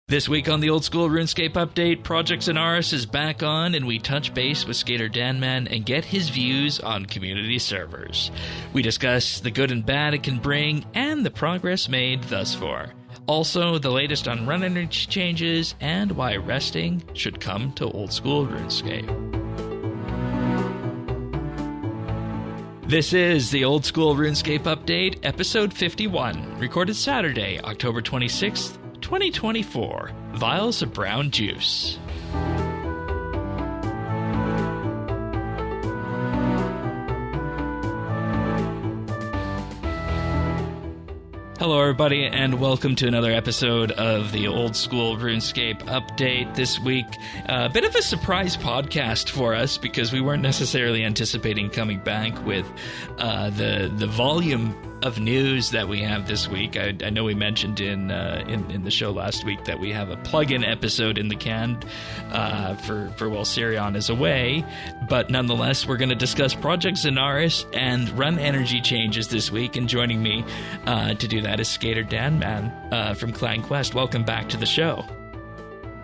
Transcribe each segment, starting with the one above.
This week on the Old School RuneScape Update, Project Zanaris is back on, and we touch base with Sk8r Dan Man and get his views on community servers. We discuss the good and bad it can bring, and the progress made thus far. Also, the latest on run energy changes, and why resting should come to Old School RuneScape. This is the Old School RuneScape Update, Episode 51, recorded Saturday, October 26th, 2024. Vials of brown juice. Hello everybody, and welcome to another episode of the Old School RuneScape Update. This week, a bit of a surprise podcast for us because we weren't necessarily anticipating coming back with the volume of news that we have this week. I know we mentioned in the show last week that we have a plug-in episode in the can for while Sirion is away, but nonetheless, we're going to discuss Project Zanaris and run energy changes this week, and joining me to do that is Sk8r Dan Man from Clan Quest. Welcome back to the show.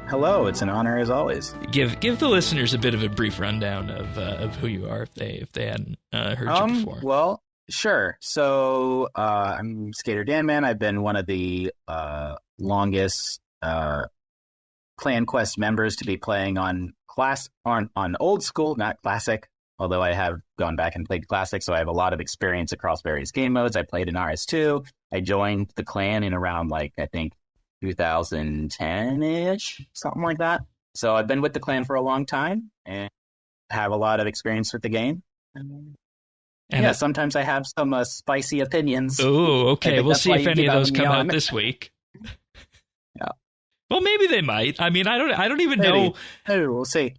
Hello, it's an honor as always. Give the listeners a bit of a brief rundown of who you are if they hadn't heard you before. Well, sure. So I'm Sk8r Dan Man. I've been one of the longest Clan Quest members to be playing on Old School, not Classic. Although I have gone back and played Classic, so I have a lot of experience across various game modes. I played in RS2. I joined the clan in around, I think 2010-ish, something like that. So I've been with the clan for a long time and have a lot of experience with the game. And yeah, sometimes I have some spicy opinions. Oh, okay. We'll see if any of those come out this week. Yeah. Well, maybe they might. I mean, I don't even know. Maybe we'll see.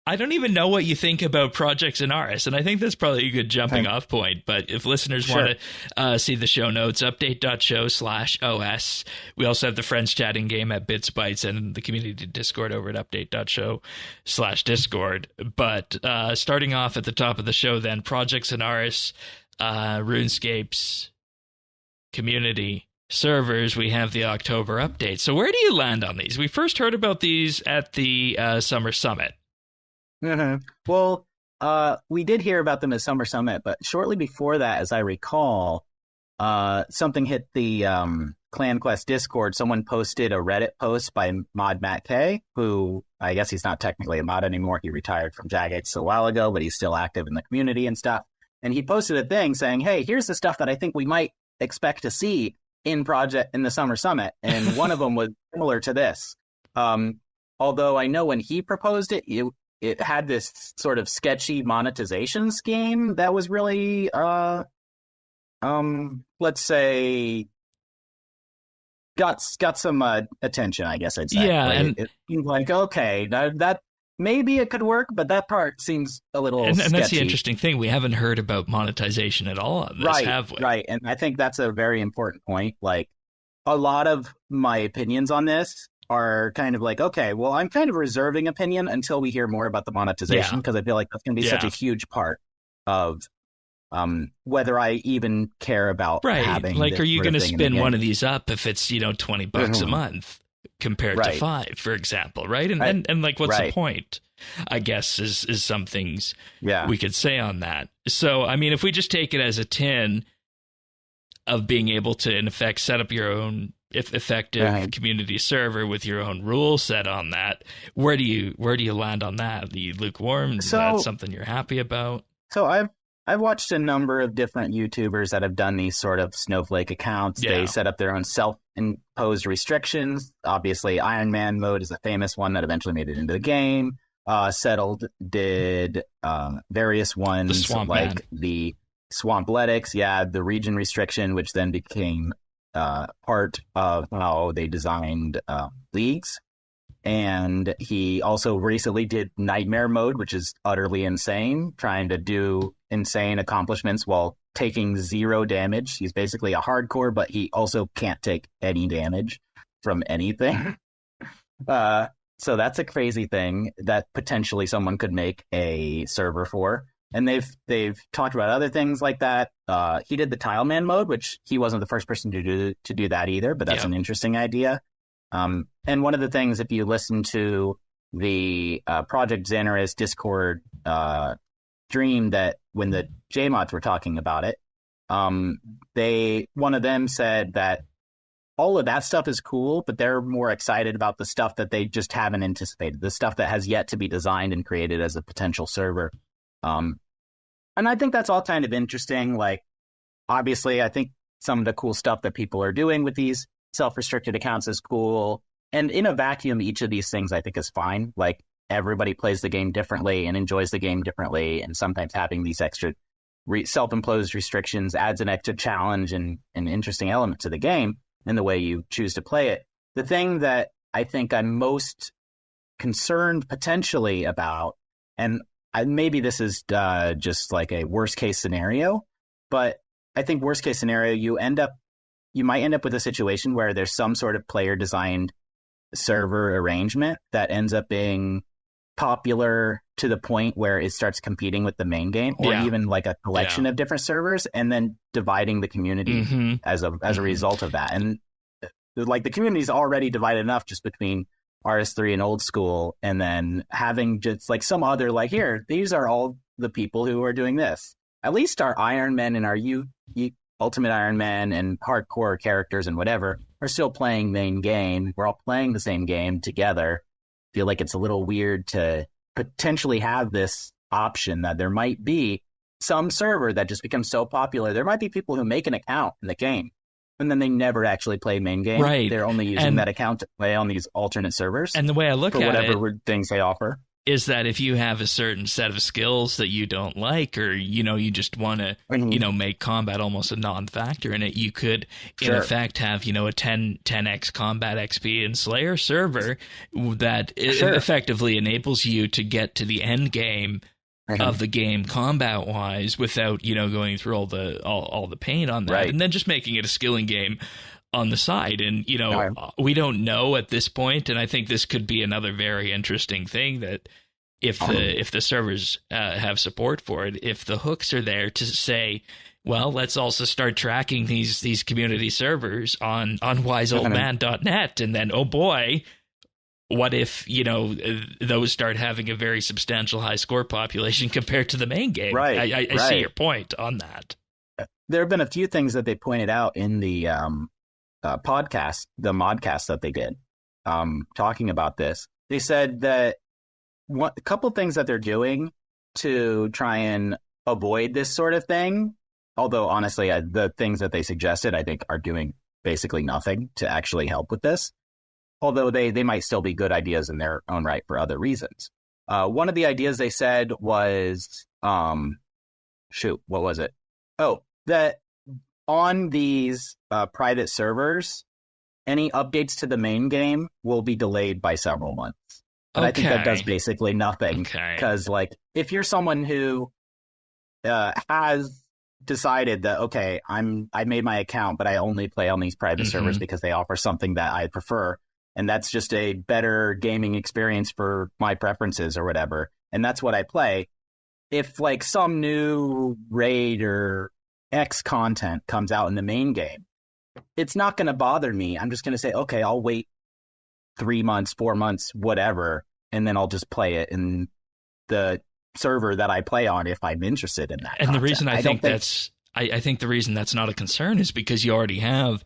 I don't even know what you think about Project Zanaris, and I think that's probably a good jumping off point. But if listeners want to see the show notes, update.show/OS. We also have the friends chatting game at BitsBytes and the community Discord over at update.show/Discord. But starting off at the top of the show then, Project Zanaris, RuneScape's community servers, we have the October update. So where do you land on these? We first heard about these at the Summer Summit. Mm-hmm. Well, we did hear about them at Summer Summit, but shortly before that, as I recall, something hit the Clan Quest Discord. Someone posted a Reddit post by Mod Matt K, who I guess he's not technically a mod anymore. He retired from Jagex a while ago, but he's still active in the community and stuff. And he posted a thing saying, hey, here's the stuff that I think we might expect to see in the Summer Summit. And one of them was similar to this. Although I know when he proposed it, it had this sort of sketchy monetization scheme that was really, let's say, got some attention, I guess I'd say. Yeah, and it seemed like, okay, that maybe it could work, but that part seems a little sketchy. And that's the interesting thing. We haven't heard about monetization at all on this, have we? Right, and I think that's a very important point. Like, a lot of my opinions on this are kind of like, okay, well, I'm kind of reserving opinion until we hear more about the monetization, because I feel like that's going to be such a huge part of whether I even care about having. Like, are you going to spin one of these up if it's, $20 a month compared to $5, for example, right? And like, what's the point? I guess is some things we could say on that. So, I mean, if we just take it as a 10 of being able to, in effect, set up your own effective community server with your own rule set on that, where do you land on that? Are you lukewarm? Is that something you're happy about? So I've watched a number of different YouTubers that have done these sort of snowflake accounts. They set up their own self-imposed restrictions. Obviously, Iron Man mode is a famous one that eventually made it into the game. Settled did various ones the Swampletics, the region restriction, which then became part of how they designed leagues. And he also recently did Nightmare mode, which is utterly insane, trying to do insane accomplishments while taking 0 damage. He's basically a hardcore, but he also can't take any damage from anything. So that's a crazy thing that potentially someone could make a server for. And they've talked about other things like that. He did the Tile Man mode, which he wasn't the first person to do that either, but that's an interesting idea. And one of the things, if you listen to the Project Zanaris Discord stream, that when the JMods were talking about it, one of them said that all of that stuff is cool, but they're more excited about the stuff that they just haven't anticipated, the stuff that has yet to be designed and created as a potential server. And I think that's all kind of interesting. Like, obviously, I think some of the cool stuff that people are doing with these self-restricted accounts is cool. And in a vacuum, each of these things I think is fine. Like, everybody plays the game differently and enjoys the game differently. And sometimes having these extra self-imposed restrictions adds an extra challenge and an interesting element to the game in the way you choose to play it. The thing that I think I'm most concerned potentially about, and maybe this is just like a worst case scenario, but I think worst case scenario, you might end up with a situation where there's some sort of player designed server arrangement that ends up being popular to the point where it starts competing with the main game, or even like a collection of different servers, and then dividing the community as a result of that. And like, the community is already divided enough just between RS3 and old school, and then having just like some other, like, here, these are all the people who are doing this. At least our Iron Men and our Ultimate Iron Man and hardcore characters and whatever are still playing main game. We're all playing the same game together. Feel like it's a little weird to potentially have this option that there might be some server that just becomes so popular. There might be people who make an account in the game and then they never actually play main game. Right. They're only using that account to play on these alternate servers. And the way I look at whatever weird things they offer is that if you have a certain set of skills that you don't like, or, you just want to, make combat almost a non-factor in it, you could, in effect, have, a 10x combat XP and Slayer server that effectively enables you to get to the end game of the game combat-wise without, going through all the pain on that. Right. And then just making it a skilling game on the side. And, we don't know at this point, and I think this could be another very interesting thing, that if the servers have support for it, if the hooks are there to say, well, let's also start tracking these community servers on wiseoldman.net, and then, oh boy, what if, those start having a very substantial high score population compared to the main game? Right. I see your point on that. There have been a few things that they pointed out in the podcast, the modcast that they did, talking about this. They said that a couple things that they're doing to try and avoid this sort of thing, although honestly, the things that they suggested, I think, are doing basically nothing to actually help with this, although they might still be good ideas in their own right for other reasons. One of the ideas they said was, what was it? Oh, that on these private servers, any updates to the main game will be delayed by several months. And I think that does basically nothing. Because, like, if you're someone who has decided that, okay, I made my account, but I only play on these private servers because they offer something that I prefer, and that's just a better gaming experience for my preferences or whatever, and that's what I play. If, like, some new raid or X content comes out in the main game, it's not going to bother me. I'm just going to say, okay, I'll wait 3 months, 4 months, whatever, and then I'll just play it in the server that I play on if I'm interested in that. And content. The reason I think the reason that's not a concern is because you already have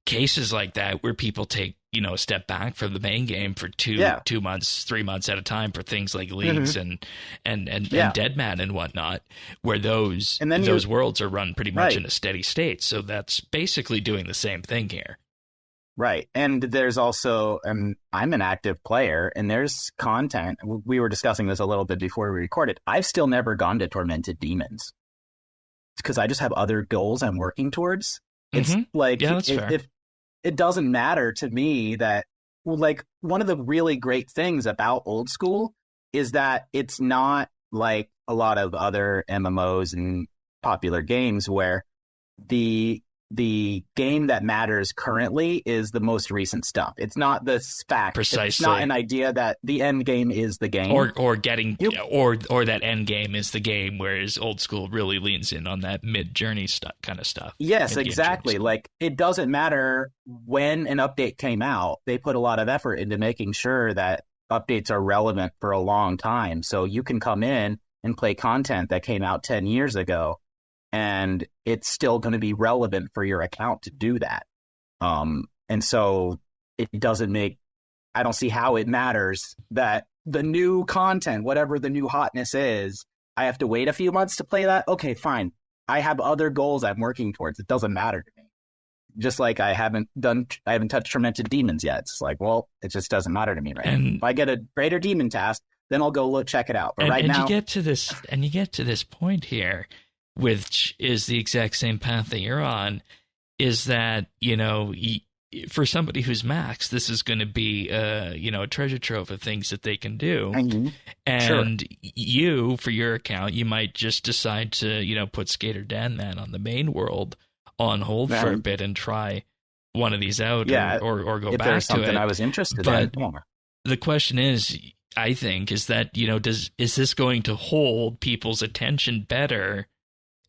cases like that where people take, a step back from the main game for 2 months, 3 months at a time for things like leagues and Deadman and whatnot, where those worlds are run pretty much in a steady state. So that's basically doing the same thing here. Right. And there's also, I'm an active player, and there's content. We were discussing this a little bit before we recorded. I've still never gone to Tormented Demons because I just have other goals I'm working towards. It's like, that's fair. If it doesn't matter to me that, like, one of the really great things about old school is that it's not like a lot of other MMOs and popular games where the the game that matters currently is the most recent stuff. It's not the fact. Precisely. It's not an idea that the end game is the game. Or getting or that end game is the game, whereas old school really leans in on that mid-journey kind of stuff. Yes, exactly. Like, it doesn't matter when an update came out. They put a lot of effort into making sure that updates are relevant for a long time. So you can come in and play content that came out 10 years ago, and it's still going to be relevant for your account to do that. And so it doesn't make, I don't see how it matters that the new content, whatever the new hotness is, I have to wait a few months to play that. Okay, fine. I have other goals I'm working towards. It doesn't matter to me. Just like I haven't touched Tormented Demons yet. It's like, well, it just doesn't matter to me right now. If I get a greater demon task, then I'll go check it out. But right now, you get to this point here, which is the exact same path that you're on, is that, you know, for somebody who's max, this is going to be, you know, a treasure trove of things that they can do. Mm-hmm. And sure. You, for your account, you might just decide to, you know, put Sk8r Dan Man on the main world on hold for a bit and try one of these out, or go back to it. If there's something I was interested in. The question is, I think, is that, you know, is this going to hold people's attention better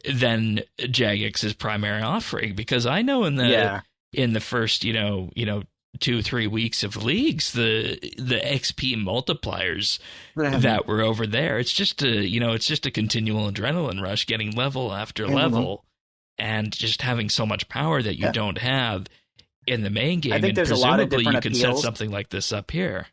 than Jagex's primary offering? Because I know in the first, you know 2-3 weeks of leagues, the XP multipliers that were over there, it's just a continual adrenaline rush, getting level after level, and just having so much power that you don't have in the main game. I think there's a lot of different you can set something like this up here.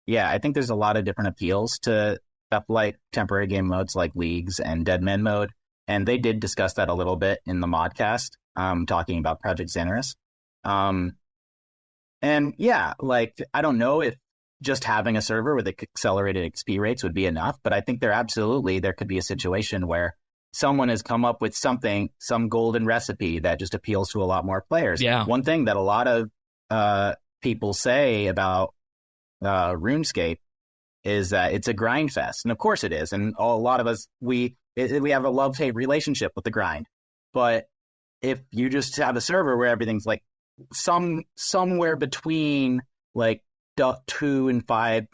Yeah, I think there's a lot of different appeals to stuff like temporary game modes like leagues and Dead Men mode. And they did discuss that a little bit in the modcast, talking about Project Zanaris. And yeah, like, I don't know if just having a server with accelerated XP rates would be enough, but I think there could be a situation where someone has come up with some golden recipe that just appeals to a lot more players. Yeah. One thing that a lot of people say about RuneScape is that it's a grind fest, and of course it is. And a lot of us, we have a love-hate relationship with the grind. But if you just have a server where everything's like somewhere between like 2 and 5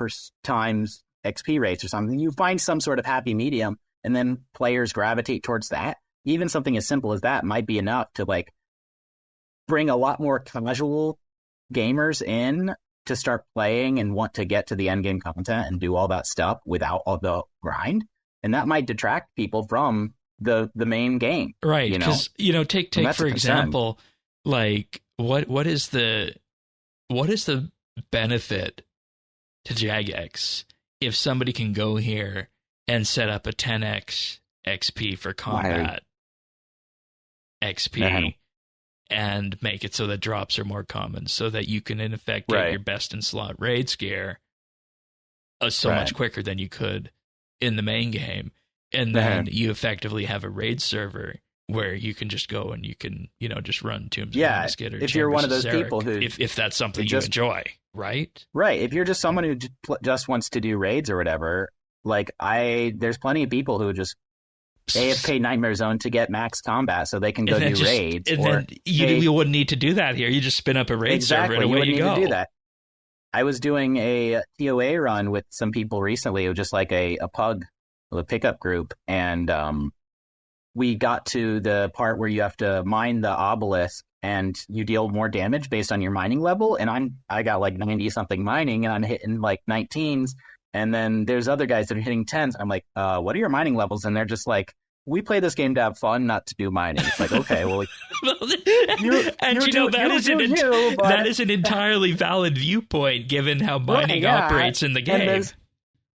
times XP rates or something, you find some sort of happy medium, and then players gravitate towards that. Even something as simple as that might be enough to like bring a lot more casual gamers in to start playing and want to get to the end game content and do all that stuff without all the grind. And that might detract people from the main game. Right. Because, take for example, like what is the benefit to Jagex if somebody can go here and set up a 10x XP for combat XP and make it so that drops are more common, so that you can in effect get your best in slot raids gear so much quicker than you could in the main game. And then you effectively have a raid server where you can just go and you can, just run Tombs of Sk8r. If you're one of those people who, if that's something you enjoy, right? Right. If you're just someone who just wants to do raids or whatever, like there's plenty of people who just AFK Nightmare Zone to get max combat so they can go do raids. And then you wouldn't need to do that here. You just spin up a raid server and away you go. To do that. I was doing a TOA run with some people recently. It was just like a pug, a pickup group, and we got to the part where you have to mine the obelisk and you deal more damage based on your mining level. And I got like 90 something mining, and I'm hitting like 19s. And then there's other guys that are hitting 10s. I'm like, what are your mining levels? And they're just like, we play this game to have fun, not to do mining. It's like, okay, well, that is an entirely valid viewpoint given how mining operates in the game.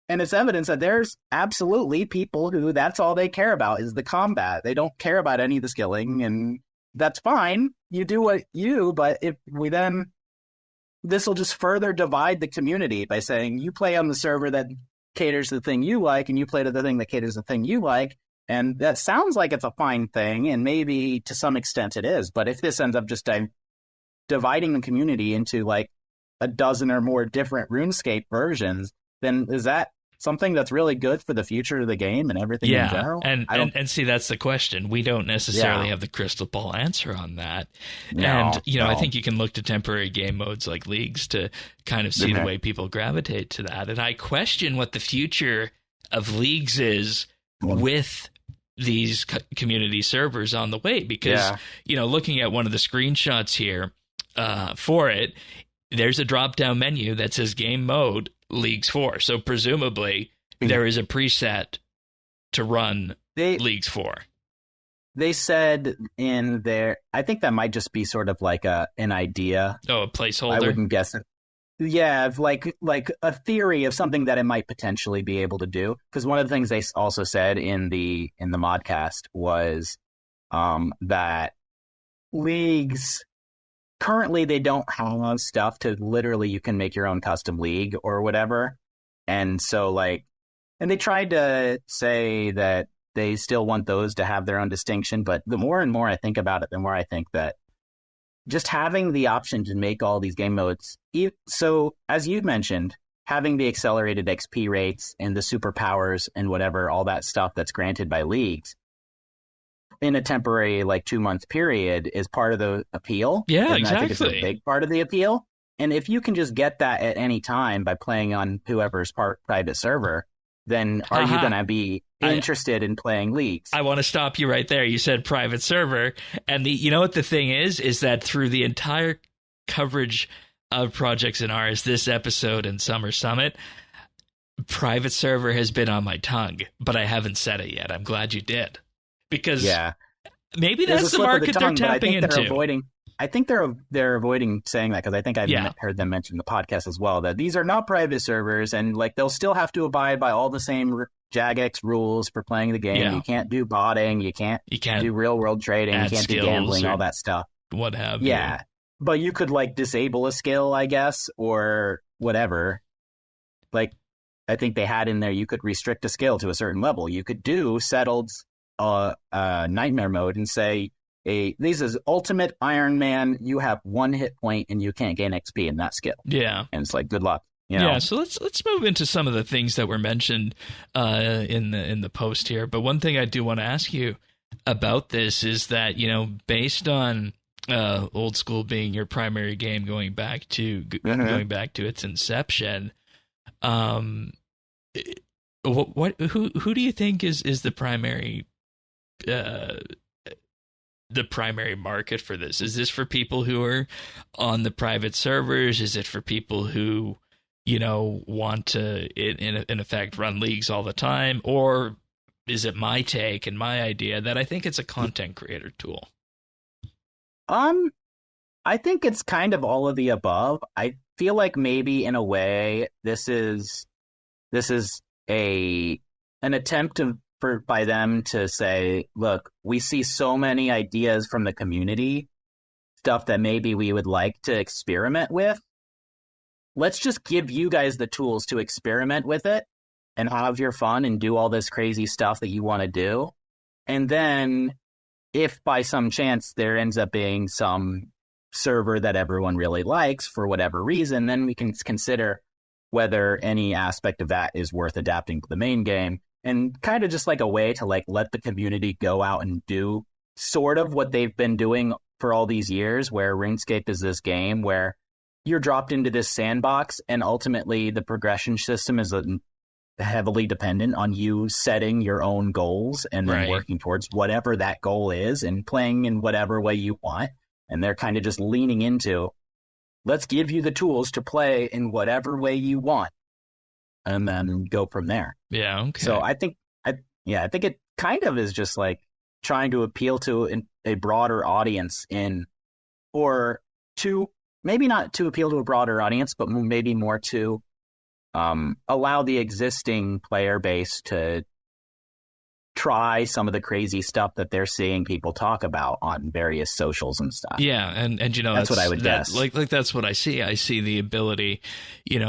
And it's evidence that there's absolutely people who that's all they care about is the combat. They don't care about any of the skilling, and that's fine. You do what you do, but if we then, this will just further divide the community by saying you play on the server that caters to the thing you like, and you play to the thing that caters to the thing you like. And that sounds like it's a fine thing, and maybe to some extent it is. But if this ends up just dividing the community into like a dozen or more different RuneScape versions, then is that something that's really good for the future of the game and everything in general? And see, that's the question. We don't necessarily have the crystal ball answer on that. I think you can look to temporary game modes like leagues to kind of see the way people gravitate to that. And I question what the future of leagues is with these community servers on the way, because looking at one of the screenshots here for it, there's a drop down menu that says game mode Leagues 4. So presumably there is a preset to run Leagues 4. They said in there, I think that might just be sort of like an idea. Oh, a placeholder. I wouldn't guess it. Yeah, like a theory of something that it might potentially be able to do. Because one of the things they also said in the modcast was that leagues currently they don't have stuff to literally you can make your own custom league or whatever, and so and they tried to say that they still want those to have their own distinction. But the more and more I think about it, the more I think that just having the option to make all these game modes. So as you mentioned, having the accelerated XP rates and the superpowers and whatever, all that stuff that's granted by leagues in a temporary 2-month period is part of the appeal. Yeah, and exactly. I think it's a big part of the appeal. And if you can just get that at any time by playing on whoever's private server, then are you going to be interested in playing leagues? I want to stop you right there. You said private server. And you know what the thing is that through the entire coverage of Project Zanaris, this episode and Summer Summit, private server has been on my tongue, but I haven't said it yet. I'm glad you did. Because maybe that's the market they're tapping into. I think they're avoiding saying that, because I think I've heard them mention in the podcast as well that these are not private servers, and they'll still have to abide by all the same Jagex rules for playing the game. Yeah. You can't do botting, you can't do real world trading, you can't do gambling, all that stuff. What have you? Yeah, but you could disable a skill, I guess, or whatever. I think they had in there you could restrict a skill to a certain level. You could do settled nightmare mode and say, this is ultimate Iron Man, you have 1 hit point and you can't gain XP in that skill. Yeah. And it's good luck. Yeah, so let's move into some of the things that were mentioned in the post here. But one thing I do want to ask you about this is that, based on Old School being your primary game going back to its inception, who do you think is the primary market for this? Is this for people who are on the private servers? Is it for people who, want to, in effect, run leagues all the time? Or is it my take and my idea that I think it's a content creator tool? I think it's kind of all of the above. I feel like maybe in a way this is an attempt by them to say, look, we see so many ideas from the community, stuff that maybe we would like to experiment with. Let's just give you guys the tools to experiment with it and have your fun and do all this crazy stuff that you want to do. And then if by some chance there ends up being some server that everyone really likes for whatever reason, then we can consider whether any aspect of that is worth adapting to the main game. And kind of just a way to let the community go out and do sort of what they've been doing for all these years, where RuneScape is this game where you're dropped into this sandbox, and ultimately the progression system is heavily dependent on you setting your own goals and then working towards whatever that goal is and playing in whatever way you want. And they're kind of just leaning into, let's give you the tools to play in whatever way you want, and then go from there. Yeah, okay. So I think it kind of is just trying to appeal to a broader audience maybe not to appeal to a broader audience, but maybe more to allow the existing player base to try some of the crazy stuff that they're seeing people talk about on various socials and stuff. Yeah, and that's what I would guess. That's what I see. I see the ability,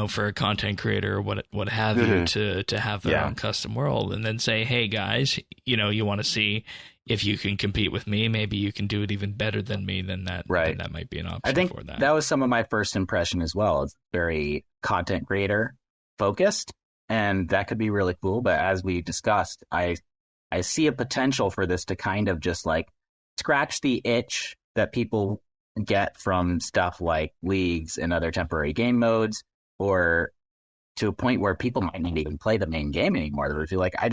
for a content creator or what have you to have their own custom world, and then say, hey guys, you want to see if you can compete with me, maybe you can do it even better than me, then that might be an option. I think for that. That was some of my first impression as well. It's very content creator focused. and that could be really cool. But as we discussed, I see a potential for this to kind of just like scratch the itch that people get from stuff like leagues and other temporary game modes, or to a point where people might not even play the main game anymore. They would feel like, I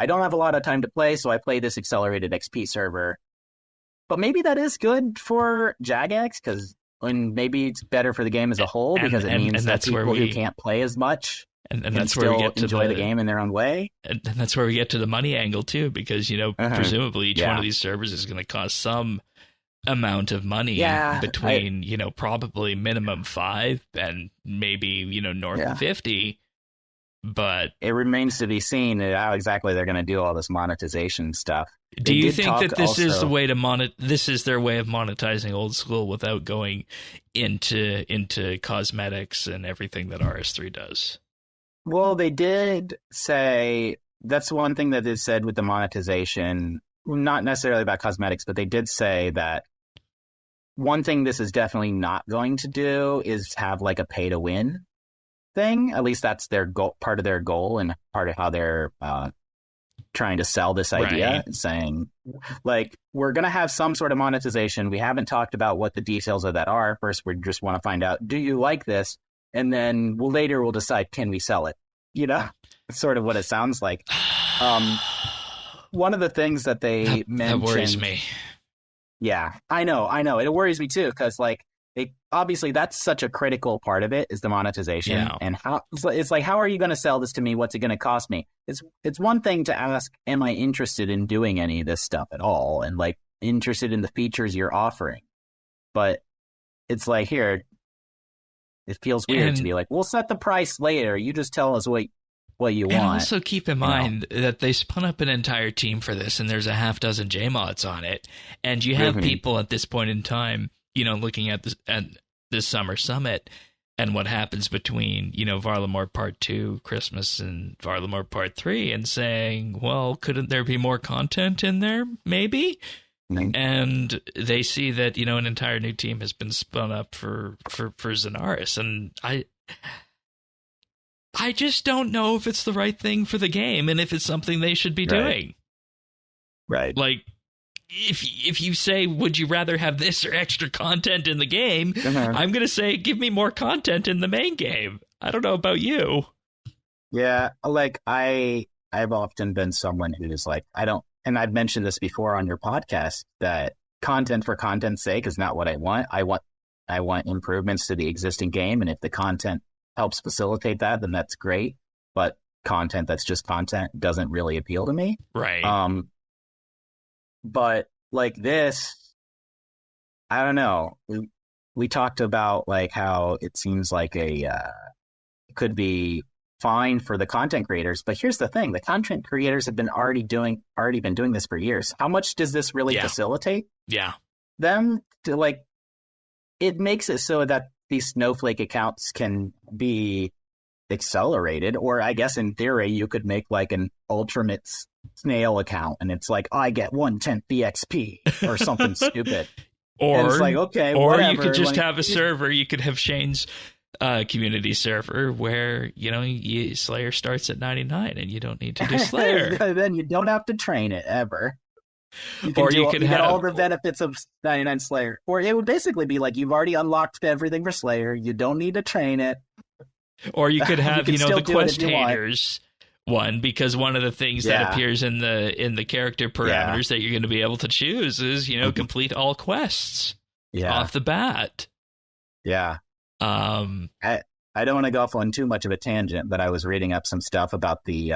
don't have a lot of time to play, so I play this accelerated XP server. But maybe that is good for Jagex, because maybe it's better for the game as a whole, because it means that people who can't play as much and that's where we get to enjoy the game in their own way. And that's where we get to the money angle too, because, presumably each one of these servers is going to cost some amount of money between, probably minimum 5 and maybe, north of 50. But it remains to be seen how exactly they're going to do all this monetization stuff. Do you think that this is the way to this is their way of monetizing Old School without going into cosmetics and everything that RS3 does? Well, they did say, that's one thing that they said with the monetization, not necessarily about cosmetics, but they did say that one thing this is definitely not going to do is have like a pay to win thing. At least that's their goal, part of their goal, and part of how they're trying to sell this idea, saying like, we're going to have some sort of monetization. We haven't talked about what the details of that are. First, we just want to find out, do you like this? And then later we'll decide, can we sell it? It's sort of what it sounds like. One of the things that they mentioned... That worries me. Yeah, I know. It worries me too, because like, obviously that's such a critical part of it, is the monetization. Yeah. And how it's like, how are you going to sell this to me? What's it going to cost me? It's one thing to ask, am I interested in doing any of this stuff at all? And like, interested in the features you're offering. But it's like, here... It feels weird to be like, we'll set the price later. You just tell us what you want. And also keep in mind that they spun up an entire team for this, and there's a half dozen JMods on it. And you have people at this point in time, looking at this summer summit and what happens between, Varlamore Part 2, Christmas, and Varlamore Part 3, and saying, well, couldn't there be more content in there? Maybe? And they see that, an entire new team has been spun up for Zanaris. And I just don't know if it's the right thing for the game and if it's something they should be doing. Right. Like, if you say, would you rather have this or extra content in the game, I'm going to say, give me more content in the main game. I don't know about you. Yeah, like, I've often been someone who's like, and I've mentioned this before on your podcast, that content for content's sake is not what I want. I want improvements to the existing game, and if the content helps facilitate that, then that's great. But content that's just content doesn't really appeal to me. Right. But like this, I don't know. We talked about like how it seems like it could be fine for the content creators, but here's the thing: the content creators have been already been doing this for years. How much does this really facilitate them to, like, it makes it so that these snowflake accounts can be accelerated, or I guess in theory you could make like an ultimate snail account and it's like, I get 1/10 the XP or something stupid, or it's like, okay, or whatever. You could just have a server. You could have Shane's community server where Slayer starts at 99 and you don't need to do Slayer. Then you don't have to train it ever. You get all the benefits of 99 Slayer. Or it would basically be like, you've already unlocked everything for Slayer. You don't need to train it. Or you could have the quest haters one, because one of the things that appears in the character parameters that you're going to be able to choose is complete all quests off the bat. Yeah. I don't want to go off on too much of a tangent, but I was reading up some stuff about the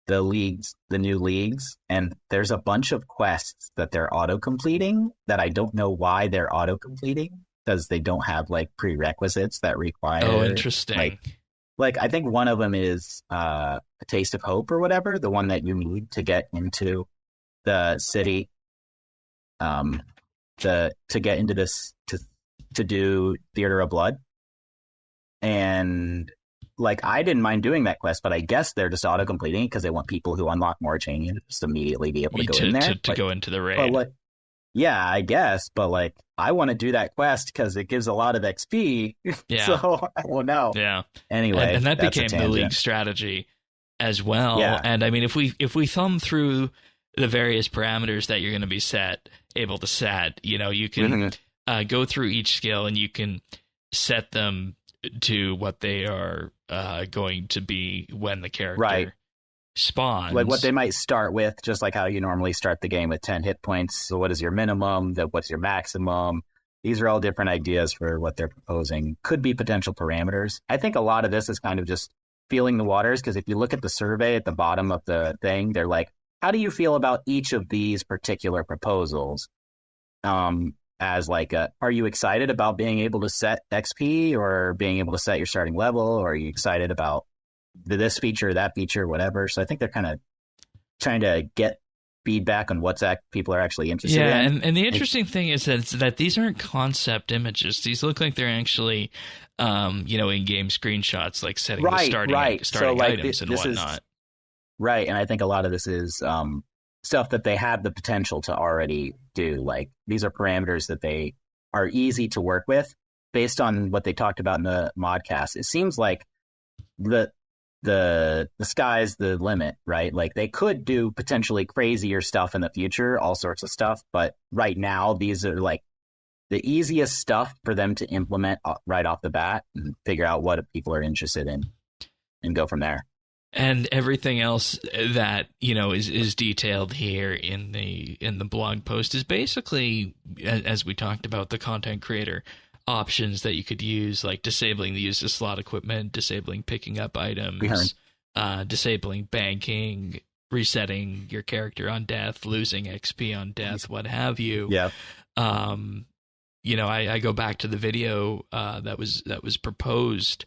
leagues, the new leagues, and there's a bunch of quests that they're auto-completing that I don't know why they're auto-completing, because they don't have like prerequisites that require. Oh, interesting. Like I think one of them is a Taste of Hope or whatever, the one that you need to get into the city, to get into this to do Theater of Blood. And like, I didn't mind doing that quest, but I guess they're just auto-completing because they want people who unlock more changes to just immediately be able to go in there. To go into the raid. yeah, I guess, but like I want to do that quest because it gives a lot of XP. Yeah. So I don't know. Yeah. Anyway, and that that's a became the tangent. league strategy as well. Yeah. And I mean, if we thumb through the various parameters that you're going to be able to set, you know, you can go through each skill and you can set them to what they are going to be when the character spawns. Like what they might start with, just like how you normally start the game with 10 hit points. So what is your minimum? What's your maximum? These are all different ideas for what they're proposing. Could be potential parameters. I think a lot of this is kind of just feeling the waters, because if you look at the survey at the bottom of the thing, they're like, how do you feel about each of these particular proposals? As like, are you excited about being able to set XP or being able to set your starting level? Or are you excited about this feature, that feature, whatever? So I think they're kind of trying to get feedback on what people are actually interested in. Yeah, and the interesting thing is that these aren't concept images. These look like they're actually, in-game screenshots, like setting the starting items and whatnot. Right, and I think a lot of this is stuff that they have the potential to already do. Like, these are parameters that they are easy to work with based on what they talked about in the modcast. It seems like the sky's the limit, right? Like, they could do potentially crazier stuff in the future, all sorts of stuff, but right now these are like the easiest stuff for them to implement right off the bat and figure out what people are interested in and go from there. And everything else that, is detailed here in the blog post is basically, as we talked about, the content creator options that you could use, like disabling the use of slot equipment, disabling picking up items, disabling banking, resetting your character on death, losing XP on death, what have you. Yeah. I go back to the video that was proposed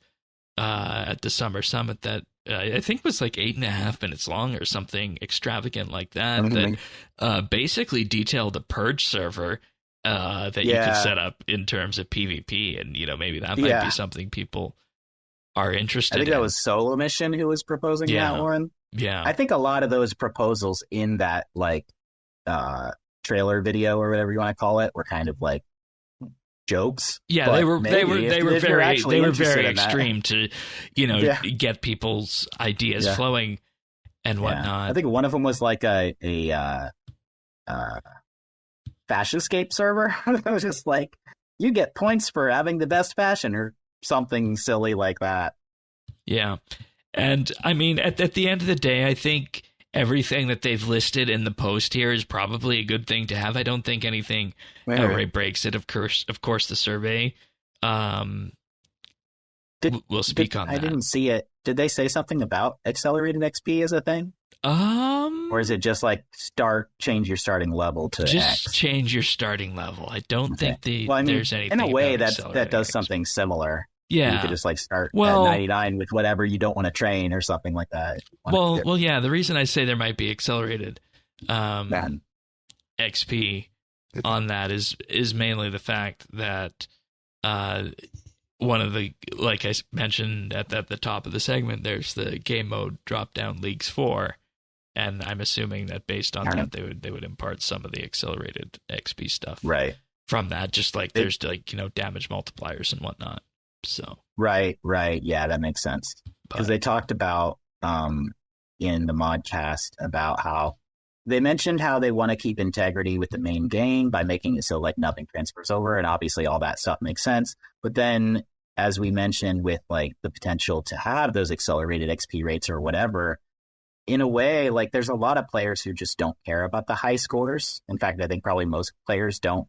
at the Summer Summit that I think was like 8.5 minutes long or something extravagant like that. Mm-hmm. That basically detailed a purge server that you could set up in terms of PvP, and maybe that might be something people are interested in. I think that was Solo Mission who was proposing that one. Yeah, I think a lot of those proposals in that trailer video or whatever you want to call it were kind of like jokes. Yeah, they were very extreme to get people's ideas flowing and whatnot. I think one of them was like a fashion escape server. It was just like, you get points for having the best fashion or something silly like that. Yeah. And I mean, at the end of the day, I think everything that they've listed in the post here is probably a good thing to have. I don't think anything outright breaks it. Of course, the survey will speak on that. I didn't see it. Did they say something about accelerated XP as a thing? Or is it just like change your starting level to just X? Change your starting level. I don't think there's anything in a way that does something similar. Yeah, you could just like start at 99 with whatever you don't want to train or something like that. Well, yeah. The reason I say there might be accelerated XP on that is mainly the fact that one of the, like I mentioned at the top of the segment, there's the game mode drop down Leagues 4. And I'm assuming that based on that, they would impart some of the accelerated XP stuff from that. Just like there's damage multipliers and whatnot. So right, yeah, that makes sense. Because they talked about in the modcast about how they mentioned how they want to keep integrity with the main game by making it so like nothing transfers over, and obviously all that stuff makes sense. But then, as we mentioned, with like the potential to have those accelerated XP rates or whatever. In a way, like there's a lot of players who just don't care about the high scores. In fact, I think probably most players don't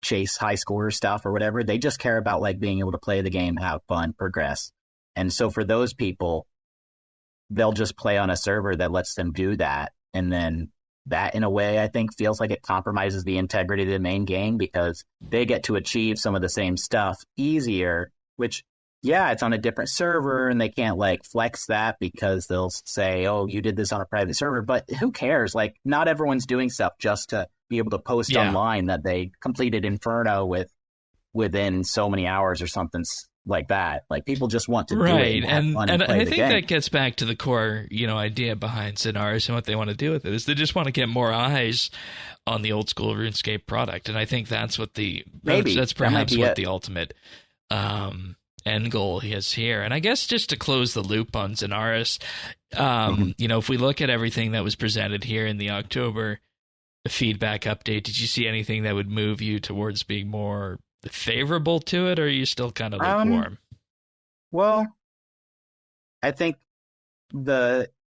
chase high score stuff or whatever. They just care about like being able to play the game, have fun, progress. And so for those people, they'll just play on a server that lets them do that. And then that in a way, I think feels like it compromises the integrity of the main game because they get to achieve some of the same stuff easier, which it's on a different server and they can't like flex that because they'll say, oh, you did this on a private server, but who cares? Like not everyone's doing stuff just to be able to post online that they completed Inferno within so many hours or something like that. Like people just want to do right. it and have fun and play I the think game. that gets back to the core, idea behind Zanaris and what they want to do with it is they just want to get more eyes on the old school RuneScape product. And I think that's what that's perhaps what the ultimate end goal is here. And I guess just to close the loop on Zanaris, if we look at everything that was presented here in the October feedback update, did you see anything that would move you towards being more favorable to it, or are you still kind of lukewarm? Well, I think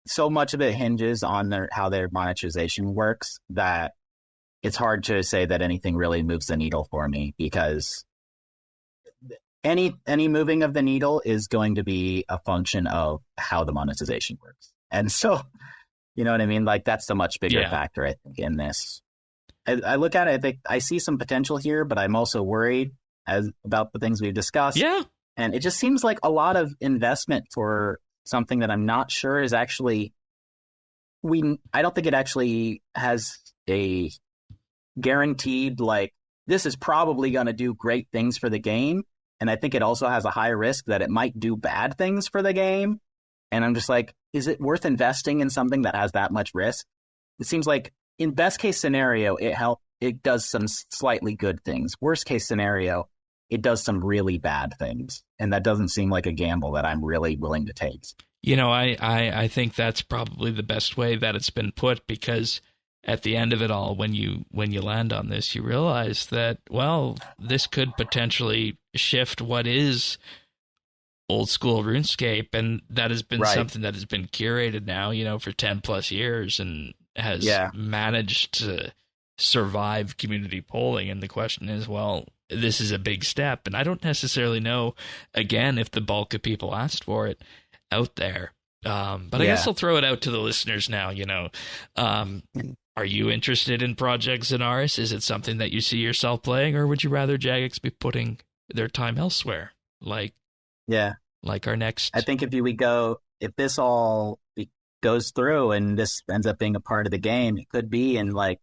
so much of it hinges on how their monetization works that it's hard to say that anything really moves the needle for me, because any moving of the needle is going to be a function of how the monetization works. And so, you know what I mean? Like that's the much bigger factor, I think, in this. I look at it, I think I see some potential here, but I'm also worried about the things we've discussed. Yeah. And it just seems like a lot of investment for something that I'm not sure is actually, I don't think it actually has a guaranteed, like, this is probably going to do great things for the game. And I think it also has a high risk that it might do bad things for the game. And I'm just like, is it worth investing in something that has that much risk? It seems like in best case scenario, it does some slightly good things. Worst case scenario, it does some really bad things. And that doesn't seem like a gamble that I'm really willing to take. I think that's probably the best way that it's been put, because at the end of it all, when you land on this, you realize that, well, this could potentially shift what is old school RuneScape, and that has been something that has been curated now, for 10 plus years and has managed to survive community polling. And the question is, well, this is a big step, and I don't necessarily know, again, if the bulk of people asked for it out there. But I guess I'll throw it out to the listeners now. Are you interested in Project Zanaris? Is it something that you see yourself playing, or would you rather Jagex be putting their time elsewhere? Like our next. I think if this all goes through and this ends up being a part of the game, it could be in like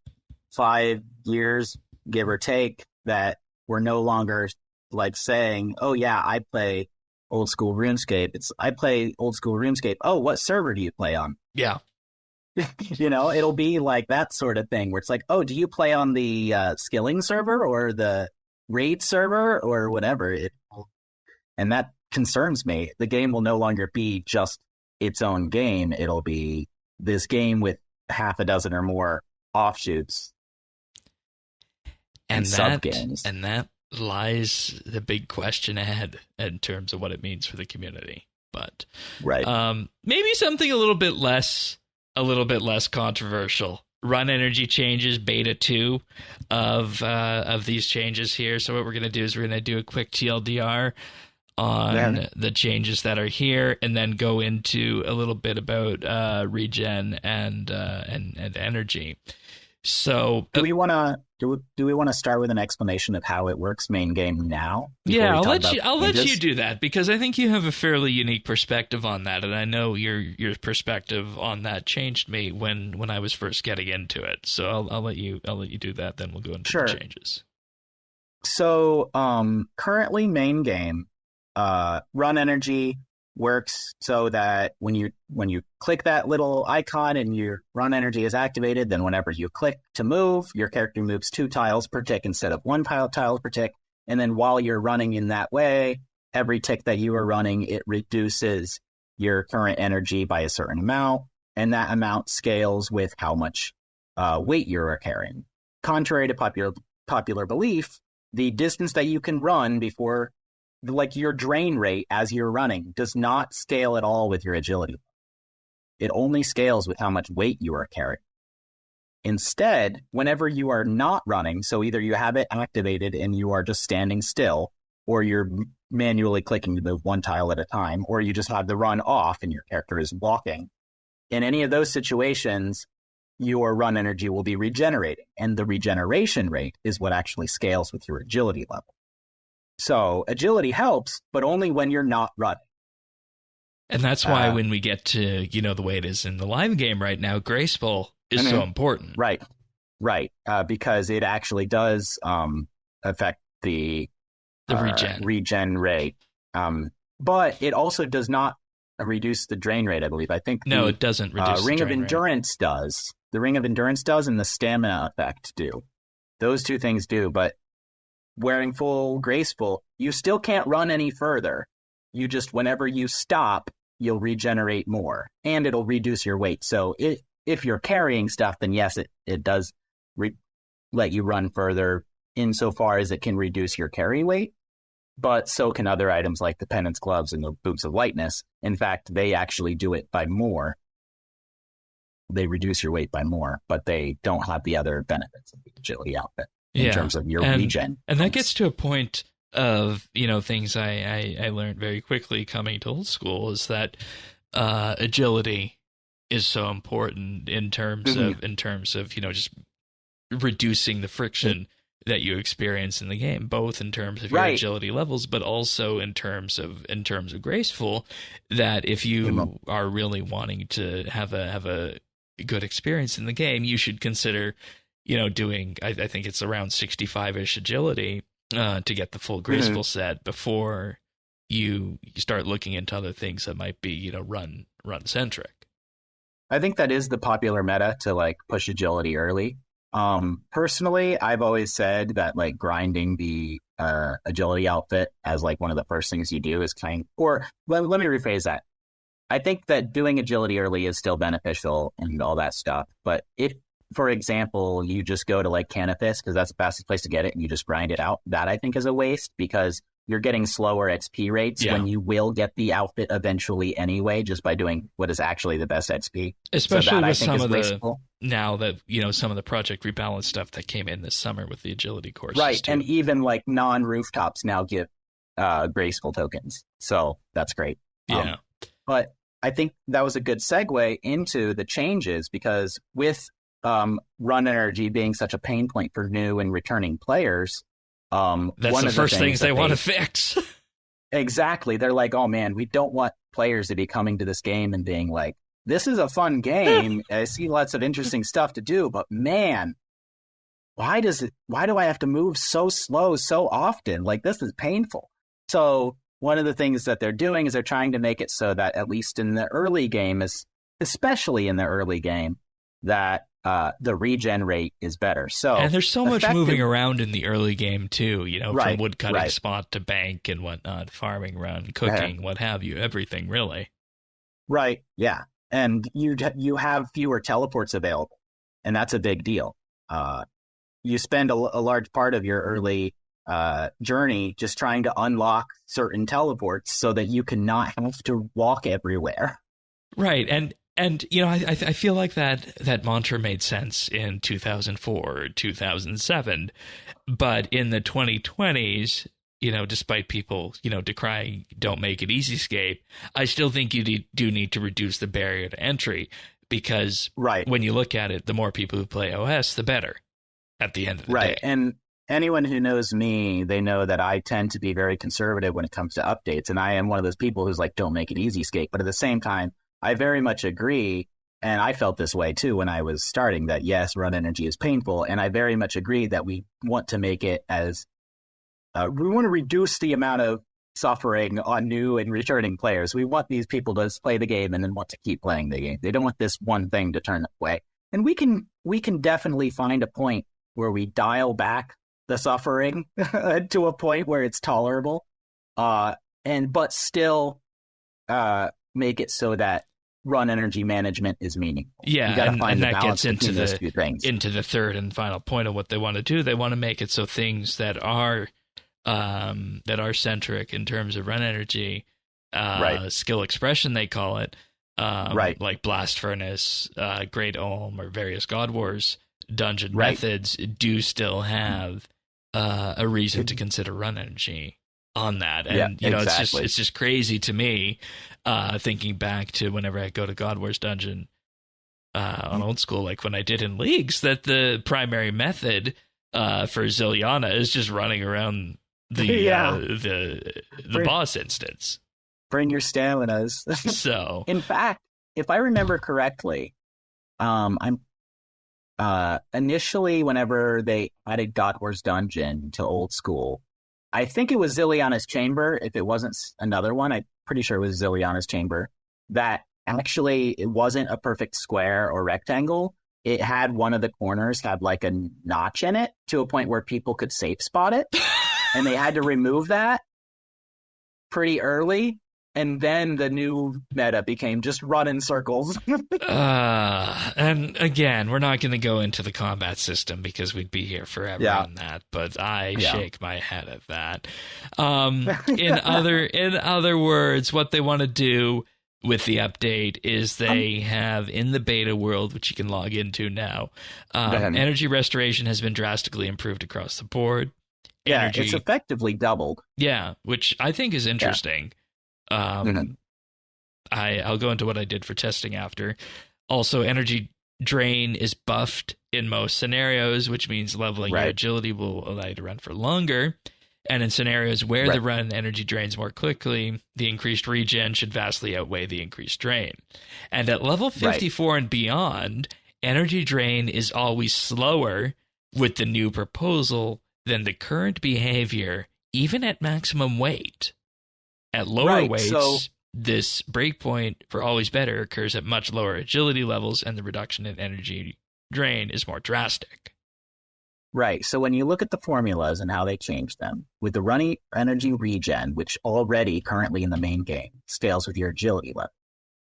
5 years, give or take, that we're no longer like saying, oh yeah, I play old school RuneScape. I play old school RuneScape. Oh, what server do you play on? Yeah. It'll be like that sort of thing where it's like, oh, do you play on the skilling server or the raid server or whatever? And that concerns me. The game will no longer be just its own game. It'll be this game with half a dozen or more offshoots and sub-games. And that lies the big question ahead in terms of what it means for the community. But maybe something a little bit less controversial. Run energy changes, beta 2 of these changes here. So what we're going to do is we're going to do a quick TLDR on the changes that are here, and then go into a little bit about regen and energy. So do we want to start with an explanation of how it works main game now? Yeah, I'll let you do that, because I think you have a fairly unique perspective on that, and I know your perspective on that changed me when I was first getting into it. So I'll let you do that. Then we'll go into the changes. So currently main game, run energy works so that when you click that little icon and your run energy is activated, then whenever you click to move, your character moves 2 tiles per tick instead of 1 tile per tick. And then while you're running in that way, every tick that you are running, it reduces your current energy by a certain amount, and that amount scales with how much weight you are carrying. Contrary to popular belief, the distance that you can run before, like your drain rate as you're running, does not scale at all with your agility. It only scales with how much weight you are carrying. Instead, whenever you are not running, so either you have it activated and you are just standing still, or you're manually clicking to move 1 tile at a time, or you just have the run off and your character is walking, in any of those situations, your run energy will be regenerating. And the regeneration rate is what actually scales with your agility level. So agility helps, but only when you're not running. And that's why when we get to, the way it is in the live game right now, graceful is so important. Right. Because it actually does affect the regen rate. But it also does not reduce the drain rate, I believe. I think it doesn't reduce the Ring of drain Endurance rate. does. The Ring of Endurance does, and the stamina effect do. Those two things do, but wearing full graceful, you still can't run any further. You just, whenever you stop, you'll regenerate more, and it'll reduce your weight. So if you're carrying stuff, then yes, it does let you run further insofar as it can reduce your carry weight. But so can other items like the Penance Gloves and the Boots of Lightness. In fact, they actually do it by more. They reduce your weight by more, but they don't have the other benefits of the agility outfit in terms of your regen. And that gets to a point of, things I learned very quickly coming to old school is that agility is so important in terms of just reducing the friction that you experience in the game, both in terms of your agility levels, but also in terms of graceful, that if you are really wanting to have a good experience in the game, you should consider, doing, I think it's around 65-ish agility to get the full graceful set before you start looking into other things that might be, run centric. I think that is the popular meta to push agility early. Personally, I've always said that grinding the agility outfit as one of the first things you do is let me rephrase that. I think that doing agility early is still beneficial and all that stuff. But if, for example, you just go to Canifis, because that's the fastest place to get it, and you just grind it out, that I think is a waste, because you're getting slower XP rates when you will get the outfit eventually anyway, just by doing what is actually the best XP. Especially with some of now that, some of the Project Rebalance stuff that came in this summer with the agility courses. Right, too. and even non-rooftops now give graceful tokens. So that's great. Yeah. But I think that was a good segue into the changes, because with run energy being such a pain point for new and returning players, that's one the first things they want to fix. Exactly. They're like, oh man, we don't want players to be coming to this game and being like, this is a fun game. I see lots of interesting stuff to do, but man, why do I have to move so slow so often? This is painful. So one of the things that they're doing is they're trying to make it so that, at least in the early game, especially in the early game, that the regen rate is better. So, and there's so much moving around in the early game too, from woodcutting spot to bank and whatnot, farming run, cooking, what have you, everything really. Right. Yeah. And you have fewer teleports available, and that's a big deal. You spend a large part of your early journey just trying to unlock certain teleports so that you cannot have to walk everywhere. Right. And I feel like that mantra made sense in 2004 or 2007, but in the 2020s, despite people, decrying don't make it easy Sk8r, I still think you do need to reduce the barrier to entry, because when you look at it, the more people who play OS, the better at the end of the day. And anyone who knows me, they know that I tend to be very conservative when it comes to updates, and I am one of those people who's like, don't make it easy Sk8r, but at the same time, I very much agree, and I felt this way too when I was starting, that yes, run energy is painful, and I very much agree that we want to make it as we want to reduce the amount of suffering on new and returning players. We want these people to play the game and then want to keep playing the game. They don't want this one thing to turn away. And we can definitely find a point where we dial back the suffering to a point where it's tolerable, but still make it so that run energy management is meaningful. Yeah, you gotta find and that gets into the third and final point of what they want to do. They want to make it so things that are centric in terms of run energy, skill expression, they call it, like Blast Furnace, Great Olm, or various God Wars dungeon methods, do still have a reason to consider run energy on that. And it's just crazy to me, thinking back to whenever I go to God Wars dungeon on old school, like when I did in leagues, that the primary method for Ziliana is just running around the boss instance. Bring your staminas. So, in fact, if I remember correctly, initially whenever they added God Wars Dungeon to old school, I think it was Ziliana's Chamber. If it wasn't another one, I'm pretty sure it was Ziliana's Chamber, that actually it wasn't a perfect square or rectangle. It had one of the corners had like a notch in it to a point where people could safe spot it. And they had to remove that pretty early. And then the new meta became just run in circles. And again, we're not going to go into the combat system because we'd be here forever on that. But I shake my head at that. In other words, what they want to do with the update is they have in the beta world, which you can log into now, energy restoration has been drastically improved across the board. Energy, it's effectively doubled. Yeah, which I think is interesting. I'll go into what I did for testing after. Also, energy drain is buffed in most scenarios, which means leveling your agility will allow you to run for longer. And in scenarios where the run energy drains more quickly, the increased regen should vastly outweigh the increased drain. And at level 54 and beyond, energy drain is always slower with the new proposal than the current behavior, even at maximum weight. At lower weights, this breakpoint for always better occurs at much lower agility levels, and the reduction in energy drain is more drastic. Right. So when you look at the formulas and how they change them, with the running energy regen, which already currently in the main game scales with your agility level,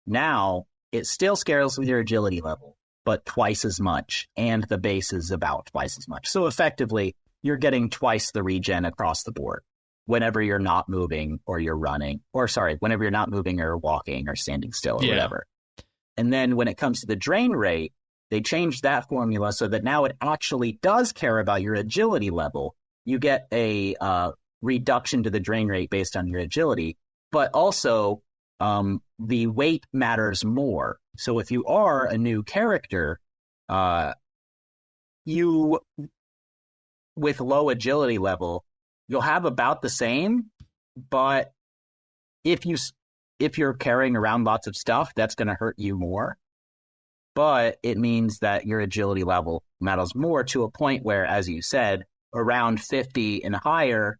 now it still scales with your agility level, but twice as much, and the base is about twice as much. So effectively, you're getting twice the regen across the board whenever you're not moving or you're running, whenever you're not moving or walking or standing still or whatever. And then when it comes to the drain rate, they changed that formula so that now it actually does care about your agility level. You get a reduction to the drain rate based on your agility, but also the weight matters more. So if you are a new character, you, with low agility level, you'll have about the same, but if you're carrying around lots of stuff, that's going to hurt you more. But it means that your agility level matters more to a point where, as you said, around 50 and higher,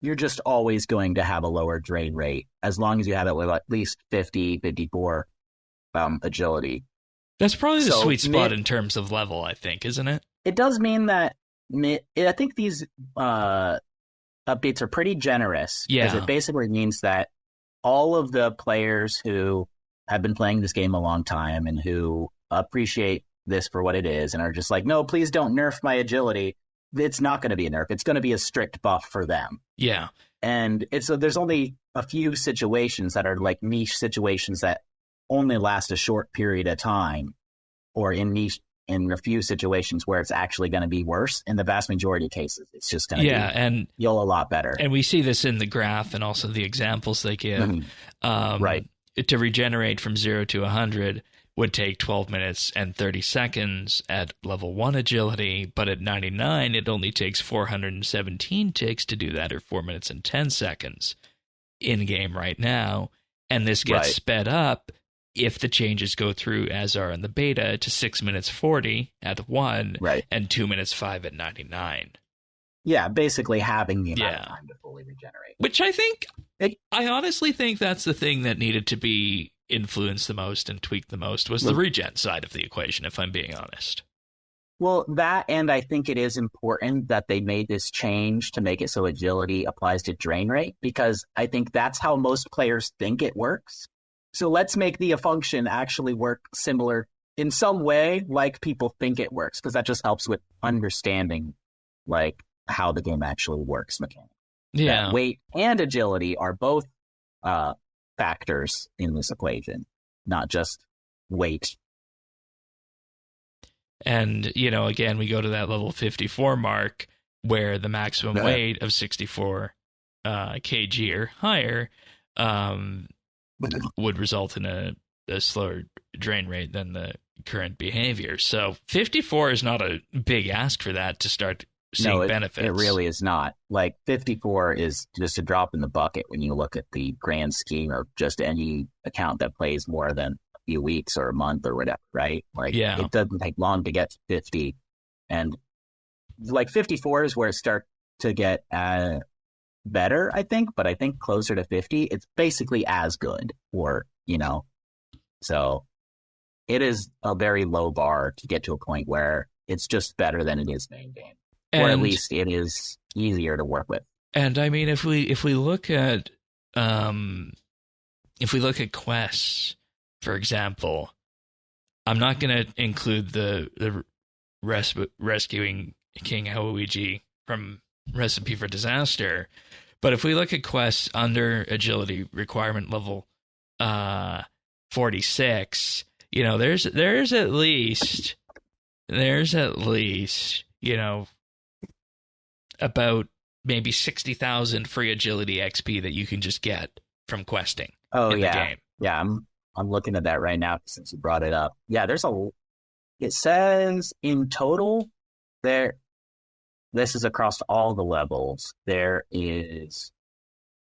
you're just always going to have a lower drain rate as long as you have at least 50, 54 agility. That's probably the sweet spot in terms of level, I think, isn't it? It does mean that I think these updates are pretty generous. Yeah. Because it basically means that all of the players who have been playing this game a long time and who appreciate this for what it is and are just like, no, please don't nerf my agility. It's not going to be a nerf. It's going to be a strict buff for them. Yeah. And there's only a few situations that are like niche situations that only last a short period of time, or in a few situations where it's actually going to be worse. In the vast majority of cases, it's just going to be a lot better. And we see this in the graph and also the examples they give. To regenerate from 0 to 100 would take 12 minutes and 30 seconds at level 1 agility, but at 99, it only takes 417 ticks to do that, or 4 minutes and 10 seconds in-game right now. And this gets sped up if the changes go through as are in the beta to 6 minutes 40 at 1 and 2 minutes 5 at 99. Yeah, basically having the amount of time to fully regenerate. Which I think, I honestly think that's the thing that needed to be influenced the most and tweaked the most was the regen side of the equation, if I'm being honest. Well, that, and I think it is important that they made this change to make it so agility applies to drain rate, because I think that's how most players think it works. So let's make the function actually work similar in some way like people think it works, because that just helps with understanding like how the game actually works mechanically. Yeah. That weight and agility are both factors in this equation, not just weight. And, again, we go to that level 54 mark where the maximum weight of 64 kg or higher would result in a slower drain rate than the current behavior. So 54 is not a big ask for that to start seeing benefits. It really is not. Like 54 is just a drop in the bucket when you look at the grand scheme of just any account that plays more than a few weeks or a month or whatever, right? Like it doesn't take long to get to 50. And like 54 is where it starts to get better, I think, but I think closer to 50. It's basically as good, or, so it is a very low bar to get to a point where it's just better than it is main game, or at least it is easier to work with. And I mean, if we look at quests, for example, I'm not going to include the rescuing King Haoiji from Recipe for Disaster, but if we look at quests under agility requirement level 46, there's at least about maybe 60,000 free agility XP that you can just get from questing. Oh, in yeah. The game. Yeah, I'm looking at that right now since you brought it up. Yeah, it says in total this is across all the levels. There is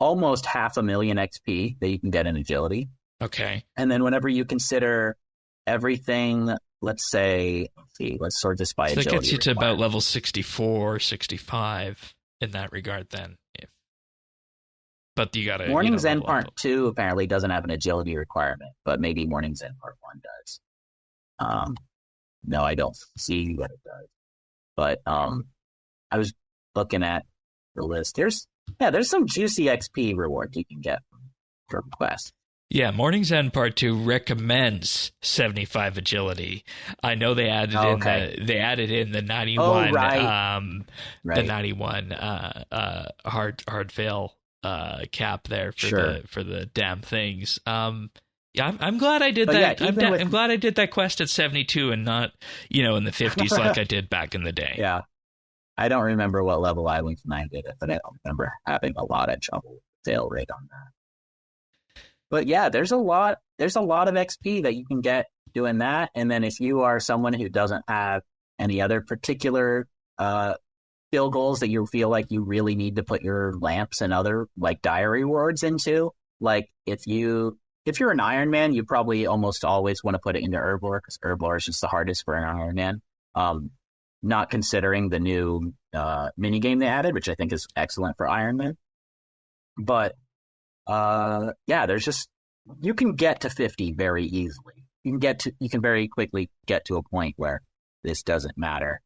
almost 500,000 XP that you can get in agility. Okay. And then whenever you consider everything, let's sort this by agility. That gets you to about level 64, 65 in that regard then. But you got to... Morning's End Part 2 apparently doesn't have an agility requirement, but maybe Morning's End Part 1 does. No, I don't see what it does. But I was looking at the list. There's some juicy XP rewards you can get from quests. Yeah, Morning's End Part 2 recommends 75 agility. I know they added in the 91 the 91 hard fail cap there for the damn things. Yeah, I'm glad I did that. I'm glad I did that quest at 72 and not, in the 50s like I did back in the day. Yeah. I don't remember what level I went when I did it, but I don't remember having a lot of trouble with the fail rate on that. But yeah, there's a lot of XP that you can get doing that. And then if you are someone who doesn't have any other particular skill goals that you feel like you really need to put your lamps and other like diary rewards into, like if you're an Iron Man, you probably almost always want to put it into Herblore, because Herblore is just the hardest for an Iron Man. Not considering the new mini game they added, which I think is excellent for Iron Man. But you can get to 50 very easily. You can very quickly get to a point where this doesn't matter.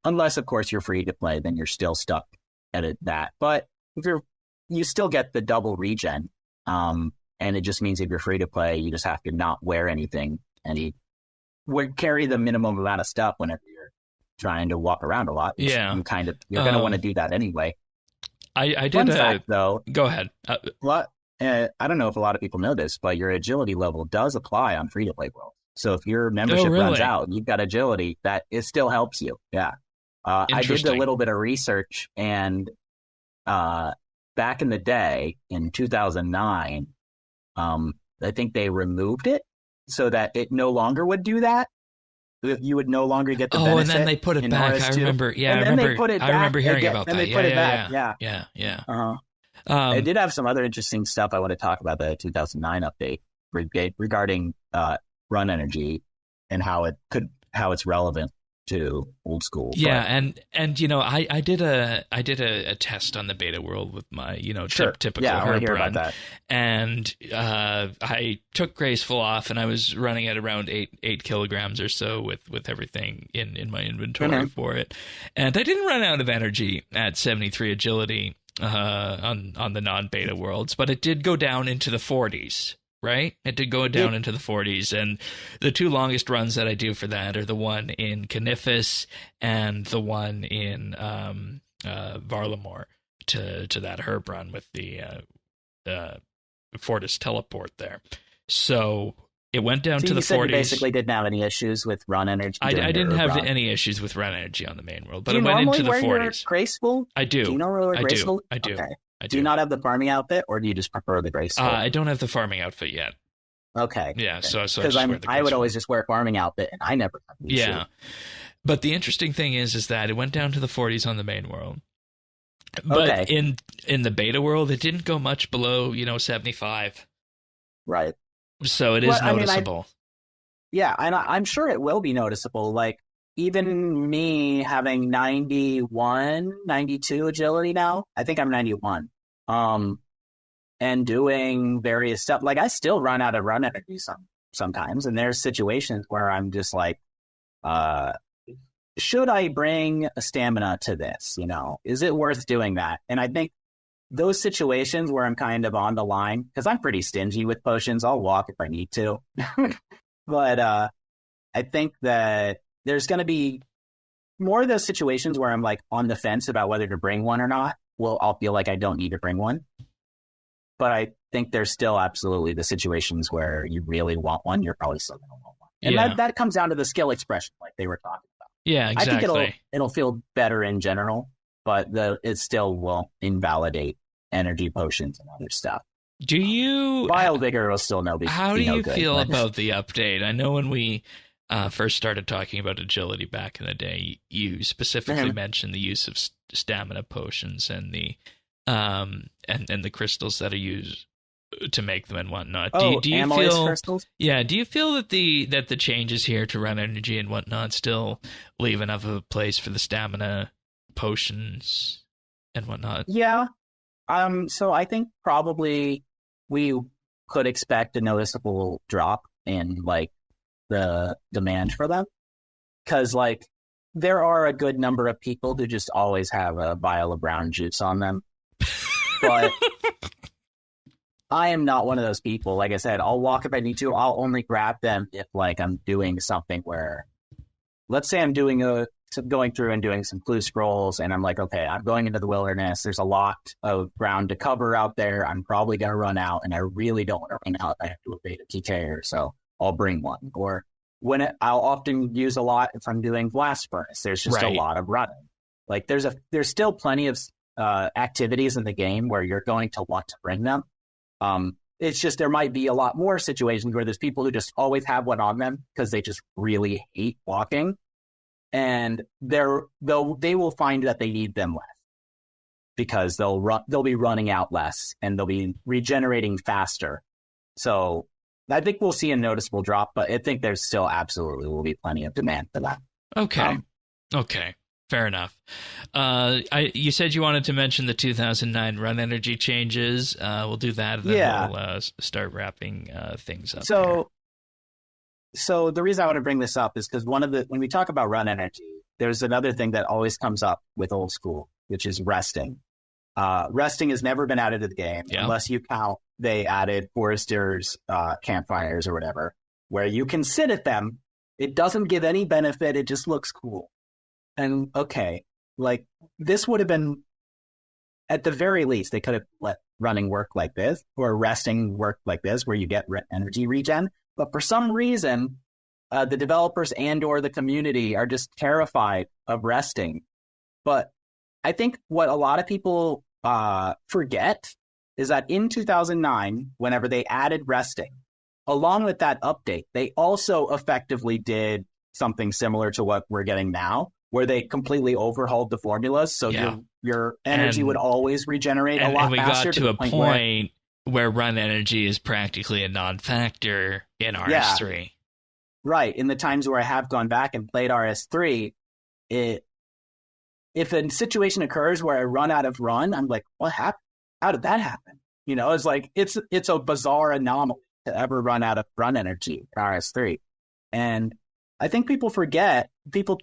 Unless of course you're free to play, then you're still stuck at that. But if you still get the double regen, and it just means if you're free to play, you just have to not wear anything and carry the minimum amount of stuff whenever you're trying to walk around a lot. Yeah, you're going to want to do that anyway. I did. Fun fact, though. Go ahead. I don't know if a lot of people know this, but your agility level does apply on free-to-play world. So if your membership runs out and you've got agility, it still helps you. Yeah. I did a little bit of research, and back in the day, in 2009, I think they removed it so that it no longer would do that. You would no longer get the benefit. And then they put it back. RS2. I remember. Yeah, I remember hearing about that. Yeah. Uh-huh. I did have some other interesting stuff I want to talk about the 2009 update regarding run energy and how it's relevant to old school. Yeah, but, I did a test on the beta world with my typical herb run, and I took Graceful off, and I was running at around 8 kilograms or so with everything in my inventory for it, and I didn't run out of energy at 73 agility on the non-beta worlds, but it did go down into the 40s. Right? It did go down into the 40s, and the two longest runs that I do for that are the one in Canifis and the one in Varlamore to that herb run with the Fortis teleport there. So it went down to the 40s. You basically didn't have any issues with run energy. I didn't have any issues with run energy on the main world, but it went into the 40s. Do you normally wear your Graceful? I do. Do you normally wear Graceful? I do. Okay. Do you not have the farming outfit, or do you just prefer the Graceful? I don't have the farming outfit yet. Okay. Yeah, so because I would always just wear farming outfit, and I never. Yeah, but the interesting thing is that it went down to the 40s on the main world. But in the beta world, it didn't go much below 75. Right. So it is noticeable. And I'm sure it will be noticeable. Like even me having 91, 92 agility now, I think I'm 91, and doing various stuff, like I still run out of run energy sometimes. And there's situations where I'm just like, should I bring a stamina to this? Is it worth doing that? And I think those situations where I'm kind of on the line, because I'm pretty stingy with potions, I'll walk if I need to. But I think that there's going to be more of those situations where I'm like on the fence about whether to bring one or not. Well, I'll feel like I don't need to bring one. But I think there's still absolutely the situations where you really want one. You're probably still going to want one. And that comes down to the skill expression like they were talking about. Yeah, exactly. I think it'll feel better in general, but it still will invalidate energy potions and other stuff. Do you... Vial Vigor will still be How do you good, feel about the update? I know when we first started talking about agility back in the day, you specifically mentioned the use of stamina potions and the and the crystals that are used to make them and whatnot. Do you feel crystals? Yeah, do you feel that the changes here to run energy and whatnot still leave enough of a place for the stamina potions and whatnot? Yeah. So I think probably we could expect a noticeable drop in like the demand for them, because like there are a good number of people who just always have a vial of brown juice on them. But I am not one of those people. Like I said, I'll walk if I need to. I'll only grab them if like I'm doing something where, let's say I'm going through and doing some clue scrolls, and I'm like, okay, I'm going into the wilderness. There's a lot of ground to cover out there. I'm probably going to run out, and I really don't want to run out. I have to evade a TK, so I'll bring one. Or I'll often use a lot if I'm doing blast furnace. There's just a lot of running. Like there's still plenty of activities in the game where you're going to want to bring them. It's just there might be a lot more situations where there's people who just always have one on them because they just really hate walking, and they will find that they need them less because they'll be running out less and they'll be regenerating faster. So I think we'll see a noticeable drop, but I think there's still absolutely will be plenty of demand for that. Okay. Okay. Fair enough. You said you wanted to mention the 2009 run energy changes. We'll do that, and then we'll start wrapping things up. So the reason I want to bring this up is because when we talk about run energy, there's another thing that always comes up with old school, which is resting. Resting has never been added to the game unless you count they added foresters, campfires or whatever, where you can sit at them. It doesn't give any benefit. It just looks cool. And okay, like this would have been, at the very least, they could have let running work like this or resting work like this, where you get energy regen. But for some reason, the developers and or the community are just terrified of resting. But I think what a lot of people forget is that in 2009, whenever they added resting, along with that update, they also effectively did something similar to what we're getting now, where they completely overhauled the formulas. So your energy would always regenerate a lot faster. And we got to a point where run energy is practically a non-factor in RS3. Right. In the times where I have gone back and played RS3, if a situation occurs where I run out of run, I'm like, what happened? How did that happen? It's like, it's a bizarre anomaly to ever run out of run energy in RS3. And I think people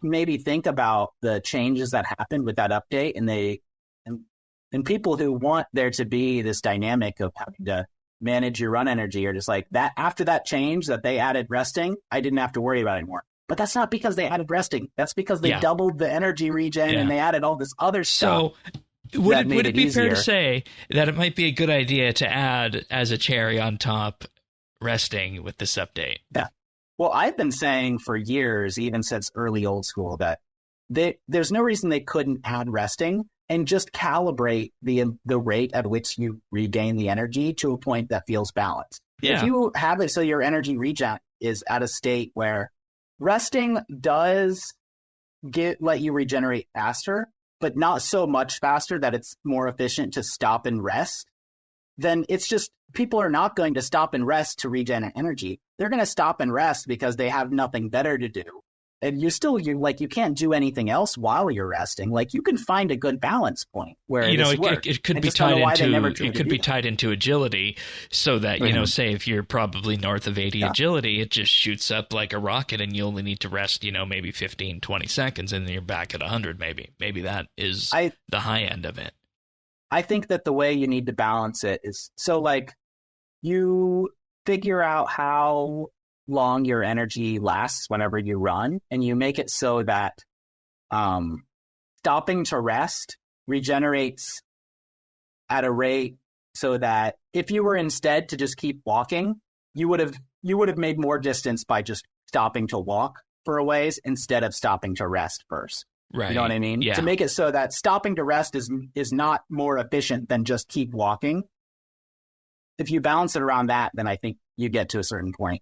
maybe think about the changes that happened with that update, and people who want there to be this dynamic of having to manage your run energy are just like that. After that change that they added resting, I didn't have to worry about it anymore. But that's not because they added resting. That's because they doubled the energy regen and they added all this other stuff. So would it be fair to say that it might be a good idea to add as a cherry on top resting with this update? Yeah. Well, I've been saying for years, even since early old school, that there's no reason they couldn't add resting and just calibrate the rate at which you regain the energy to a point that feels balanced. Yeah. If you have it so your energy regen is at a state where resting does let you regenerate faster, but not so much faster that it's more efficient to stop and rest, then it's just people are not going to stop and rest to regen energy. They're going to stop and rest because they have nothing better to do. and you can't do anything else while you're resting. Like, you can find a good balance point where it could be tied into agility, so that say if you're probably north of 80 agility, it just shoots up like a rocket, and you only need to rest maybe 15, 20 seconds, and then you're back at 100. Maybe that is the high end of it. I think that the way you need to balance it is you figure out how long your energy lasts whenever you run, and you make it so that stopping to rest regenerates at a rate so that if you were instead to just keep walking, you would have made more distance by just stopping to walk for a ways instead of stopping to rest first. Right. You know what I mean? Yeah. To make it so that stopping to rest is not more efficient than just keep walking. If you balance it around that, then I think you get to a certain point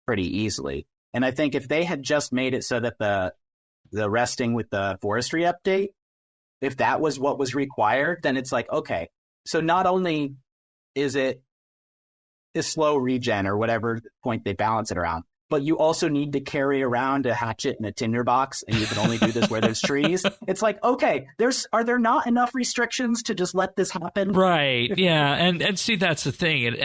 pretty easily. And I think if they had just made it so that the resting with the forestry update, if that was what was required, then it's like, okay, so not only is it a slow regen or whatever point they balance it around, but you also need to carry around a hatchet and a tinderbox, and you can only do this where there's trees. It's like, okay, are there not enough restrictions to just let this happen? Right, yeah, and see, that's the thing. It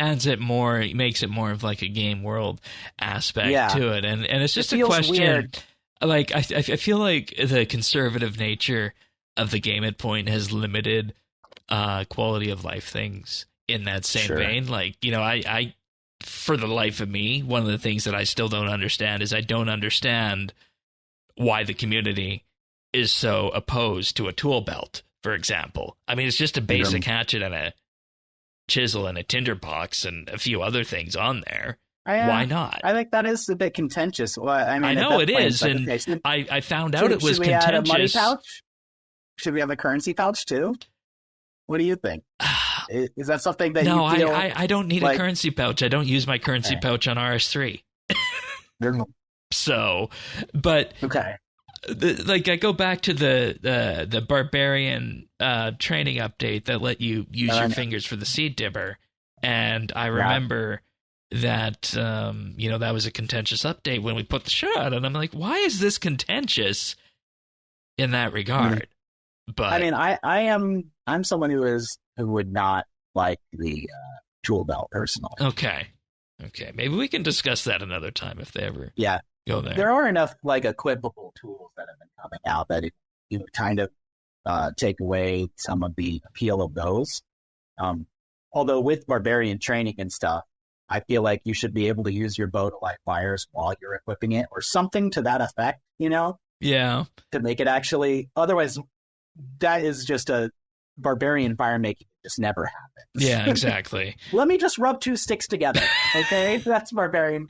makes it more of like a game world aspect to it, and it's just a question. Weird. Like, I feel like the conservative nature of the game at point has limited quality of life things in that same vein. Like, I for the life of me, one of the things that I still don't understand is I don't understand why the community is so opposed to a tool belt, for example. I mean, it's just a basic hatchet and a chisel and a tinderbox and a few other things on there. Why not? I think that is a bit contentious. Well, I know it is, and I found out it was contentious. Should we add a money pouch? Should we have a currency pouch too? What do you think? Is that something that you feel? No, I don't need a currency pouch. I don't use my currency pouch on RS3. So, but I go back to the barbarian training update that let you use your fingers for the seed dibber, and I remember that that was a contentious update when we put the shot, and I'm like, why is this contentious in that regard? But I mean, I'm someone who would not like the tool belt personally. Okay, maybe we can discuss that another time if they ever go there. There are enough equipable tools that have been coming out that you kind of take away some of the appeal of those. Although with barbarian training and stuff, I feel like you should be able to use your bow to light fires while you're equipping it, or something to that effect. Yeah, to make it actually. Otherwise, that is just a barbarian fire making. Just never happens. Yeah, exactly. Let me just rub two sticks together, okay? That's barbarian.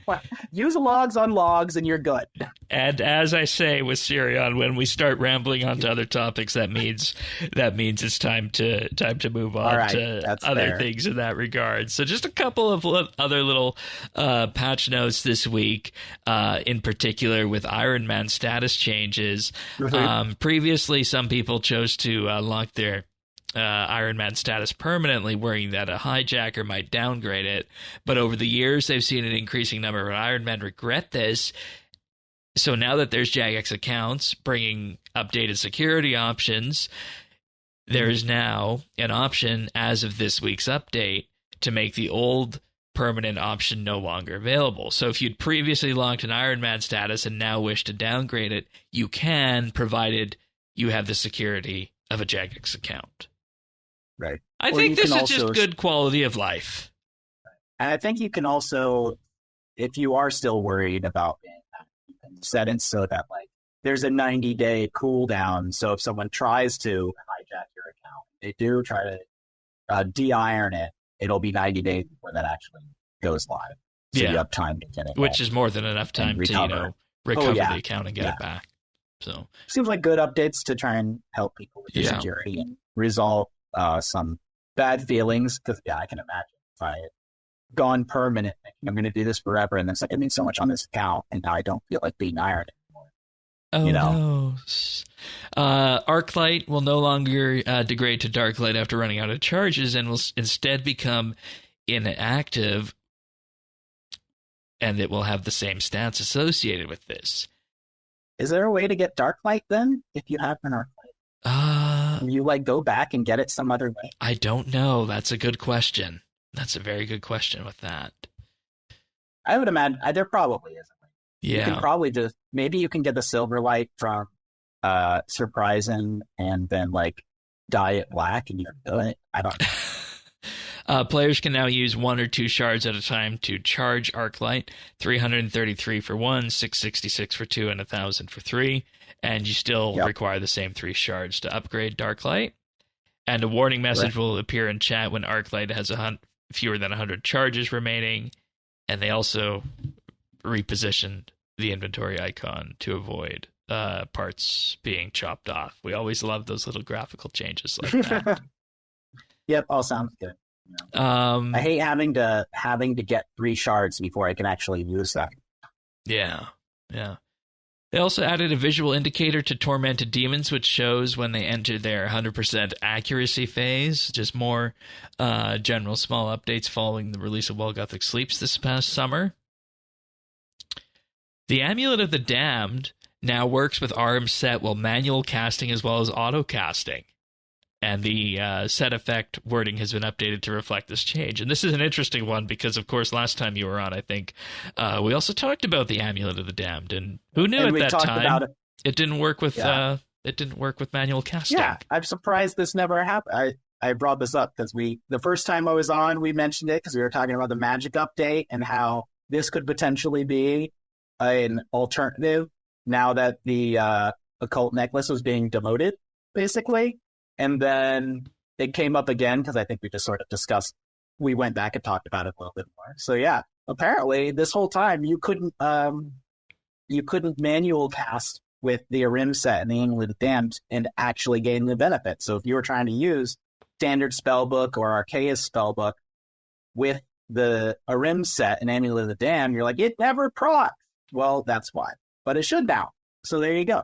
Use logs on logs and you're good. And as I say with Sirion, when we start rambling onto other topics, that means it's time to move on to other things in that regard. So just a couple of other little patch notes this week, in particular with Iron Man status changes. Previously, some people chose to lock their Iron Man status permanently, worrying that a hijacker might downgrade it. But over the years, they've seen an increasing number of Iron Men regret this. So now that there's Jagex accounts bringing updated security options, there is now an option as of this week's update to make the old permanent option no longer available. So if you'd previously locked an Iron Man status and now wish to downgrade it, you can, provided you have the security of a Jagex account. Right. I think this is just good quality of life. And I think you can also, if you are still worried about being you can set it so that there's a 90-day cooldown. So if someone tries to hijack your account, they do try to de-iron it, it'll be 90 days before that actually goes live. So you have time to get it. Which is more than enough time to recover the account and get it back. So seems like good updates to try and help people with their security and resolve some bad feelings. Because I can imagine if I had gone permanent, thinking I'm going to do this forever, and then it's like, it means so much on this account, and now I don't feel like being ironed anymore. No. Arclight will no longer degrade to Darklight after running out of charges, and will instead become inactive, and it will have the same stats associated with this. Is there a way to get dark light then if you have an arc light? Can you like go back and get it some other way? I don't know. That's a good question. That's a very good question with that. I would imagine there probably is a way. Yeah. You can probably maybe you can get the silver light from Surprising and then like dye it black and you're good. I don't know. Players can now use 1 or 2 shards at a time to charge Arclight, 333 for 1, 666 for 2, and 1,000 for 3. And you still require the same 3 shards to upgrade Darklight. And a warning message will appear in chat when Arclight has fewer than 100 charges remaining. And they also repositioned the inventory icon to avoid parts being chopped off. We always love those little graphical changes like that. Yep, all sounds good. I hate having to get 3 shards before I can actually use them. Yeah. They also added a visual indicator to tormented demons, which shows when they enter their 100% accuracy phase. Just more general small updates following the release of While Gothic Sleeps this past summer. The Amulet of the Damned now works with RM set while manual casting as well as auto casting. And the set effect wording has been updated to reflect this change. And this is an interesting one because, of course, last time you were on, I think, we also talked about the Amulet of the Damned. And who knew at that time it didn't work with manual casting? Yeah, I'm surprised this never happened. I brought this up because the first time I was on, we mentioned it because we were talking about the Magic update and how this could potentially be an alternative now that the occult necklace was being demoted, basically. And then it came up again because I think we just sort of we went back and talked about it a little bit more. So yeah, apparently this whole time you couldn't manual cast with the Arim set and the Amulet of the Damned and actually gain the benefit. So if you were trying to use standard spellbook or Arceus spellbook with the Arim set and Amulet of the Damned, you're like, it never procs. Well, that's why. But it should now. So there you go.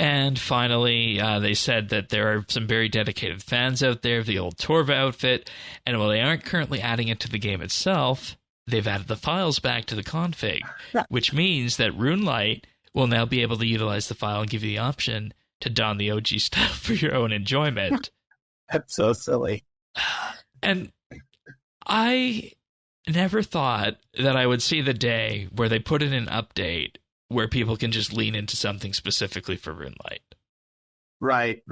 And finally, they said that there are some very dedicated fans out there of the old Torva outfit, and while they aren't currently adding it to the game itself, they've added the files back to the config, which means that RuneLight will now be able to utilize the file and give you the option to don the OG stuff for your own enjoyment. That's so silly. And I never thought that I would see the day where they put in an update where people can just lean into something specifically for RuneLight. Right.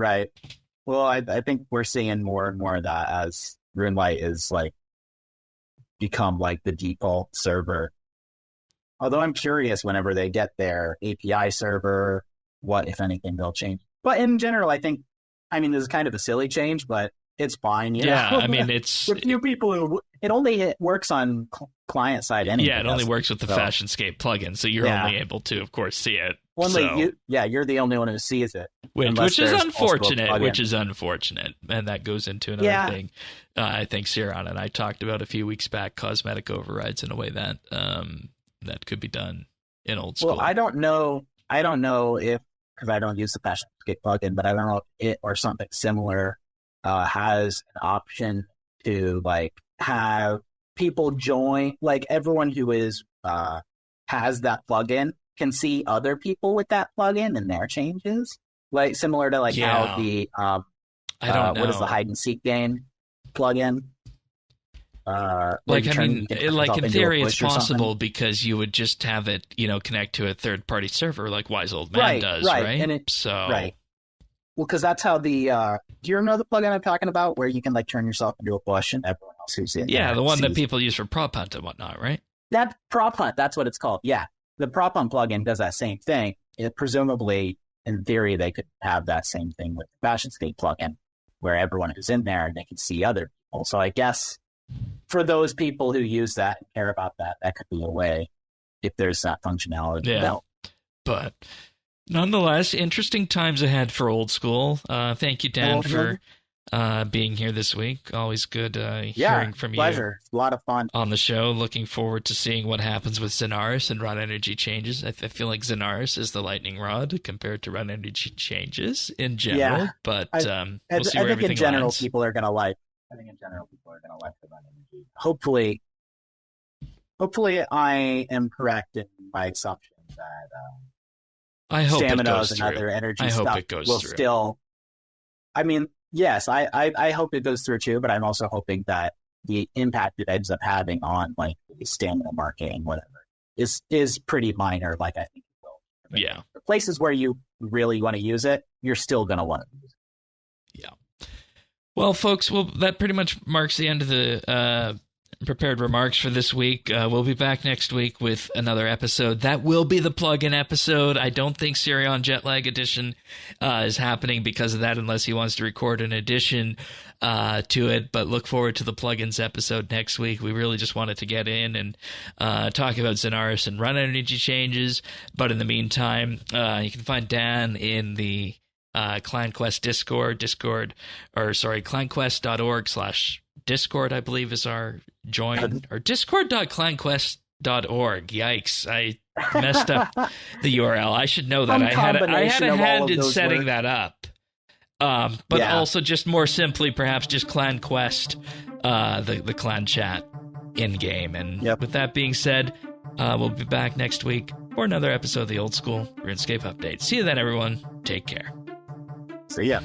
Well, I think we're seeing more and more of that as RuneLight is like become like the default server. Although I'm curious whenever they get their API server, what, if anything, they'll change. But in general, this is kind of a silly change, but it's fine. You know? It's... a few people who... It only works on client side anyway. Yeah, it only works with the Sk8r plugin, so you're only able to, of course, see it. You're the only one who sees it. Which is unfortunate. And that goes into another thing. I think Siron and I talked about a few weeks back, cosmetic overrides in a way that that could be done in old school. Well, I don't know if, because I don't use the Sk8r plugin, but I don't know if it or something similar has an option to like have people join, like everyone who is has that plugin can see other people with that plugin and their changes, like similar to like how the I don't know, what is the hide and seek game plugin? In theory, it's possible because you would just have it, connect to a third-party server like Wise Old Man does, right? And well, because that's how the do you know the plugin I'm talking about, where you can like turn yourself into a bush and everyone else who's in the one that people use for prop hunt and whatnot, right? That prop hunt, that's what it's called. Yeah, the prop hunt plugin does that same thing. Presumably, in theory, they could have that same thing with the Sk8r plugin, where everyone who's in there they can see other people. So I guess for those people who use that and care about that, that could be a way if there's that functionality. Yeah, but nonetheless, interesting times ahead for Old School. Thank you, Dan, for being here this week. Always good hearing from you. Pleasure. A lot of fun on the show. Looking forward to seeing what happens with Zanaris and Run Energy changes. I feel like Zanaris is the lightning rod compared to Run Energy changes in general. But we'll see where everything lands. People are going to like. I think in general people are going to like the Run Energy. Hopefully, I am correct in my assumption that I hope stamina it goes and through. other energy I stuff hope it goes will through. still. I mean, yes, I hope it goes through too, but I'm also hoping that the impact it ends up having on like stamina marketing, whatever, is pretty minor. Like I think it will. Yeah. The places where you really want to use it, you're still going to want to use it. Yeah. Well, folks, that pretty much marks the end of the prepared remarks for this week. We'll be back next week with another episode. That will be the plug-in episode. I don't think Sirion Jetlag Edition is happening because of that, unless he wants to record an addition to it. But look forward to the plugins episode next week. We really just wanted to get in and talk about Zanaris and run energy changes. But in the meantime, you can find Dan in the ClanQuest Discord, ClanQuest.org/Discord, I believe, is our join, or discord.clanquest.org. Yikes, I messed up the URL. I should know that. I had a hand in setting that up. But also just more simply, perhaps just ClanQuest, the clan chat in-game. And with that being said, we'll be back next week for another episode of the Old School RuneScape Update. See you then, everyone. Take care. See ya.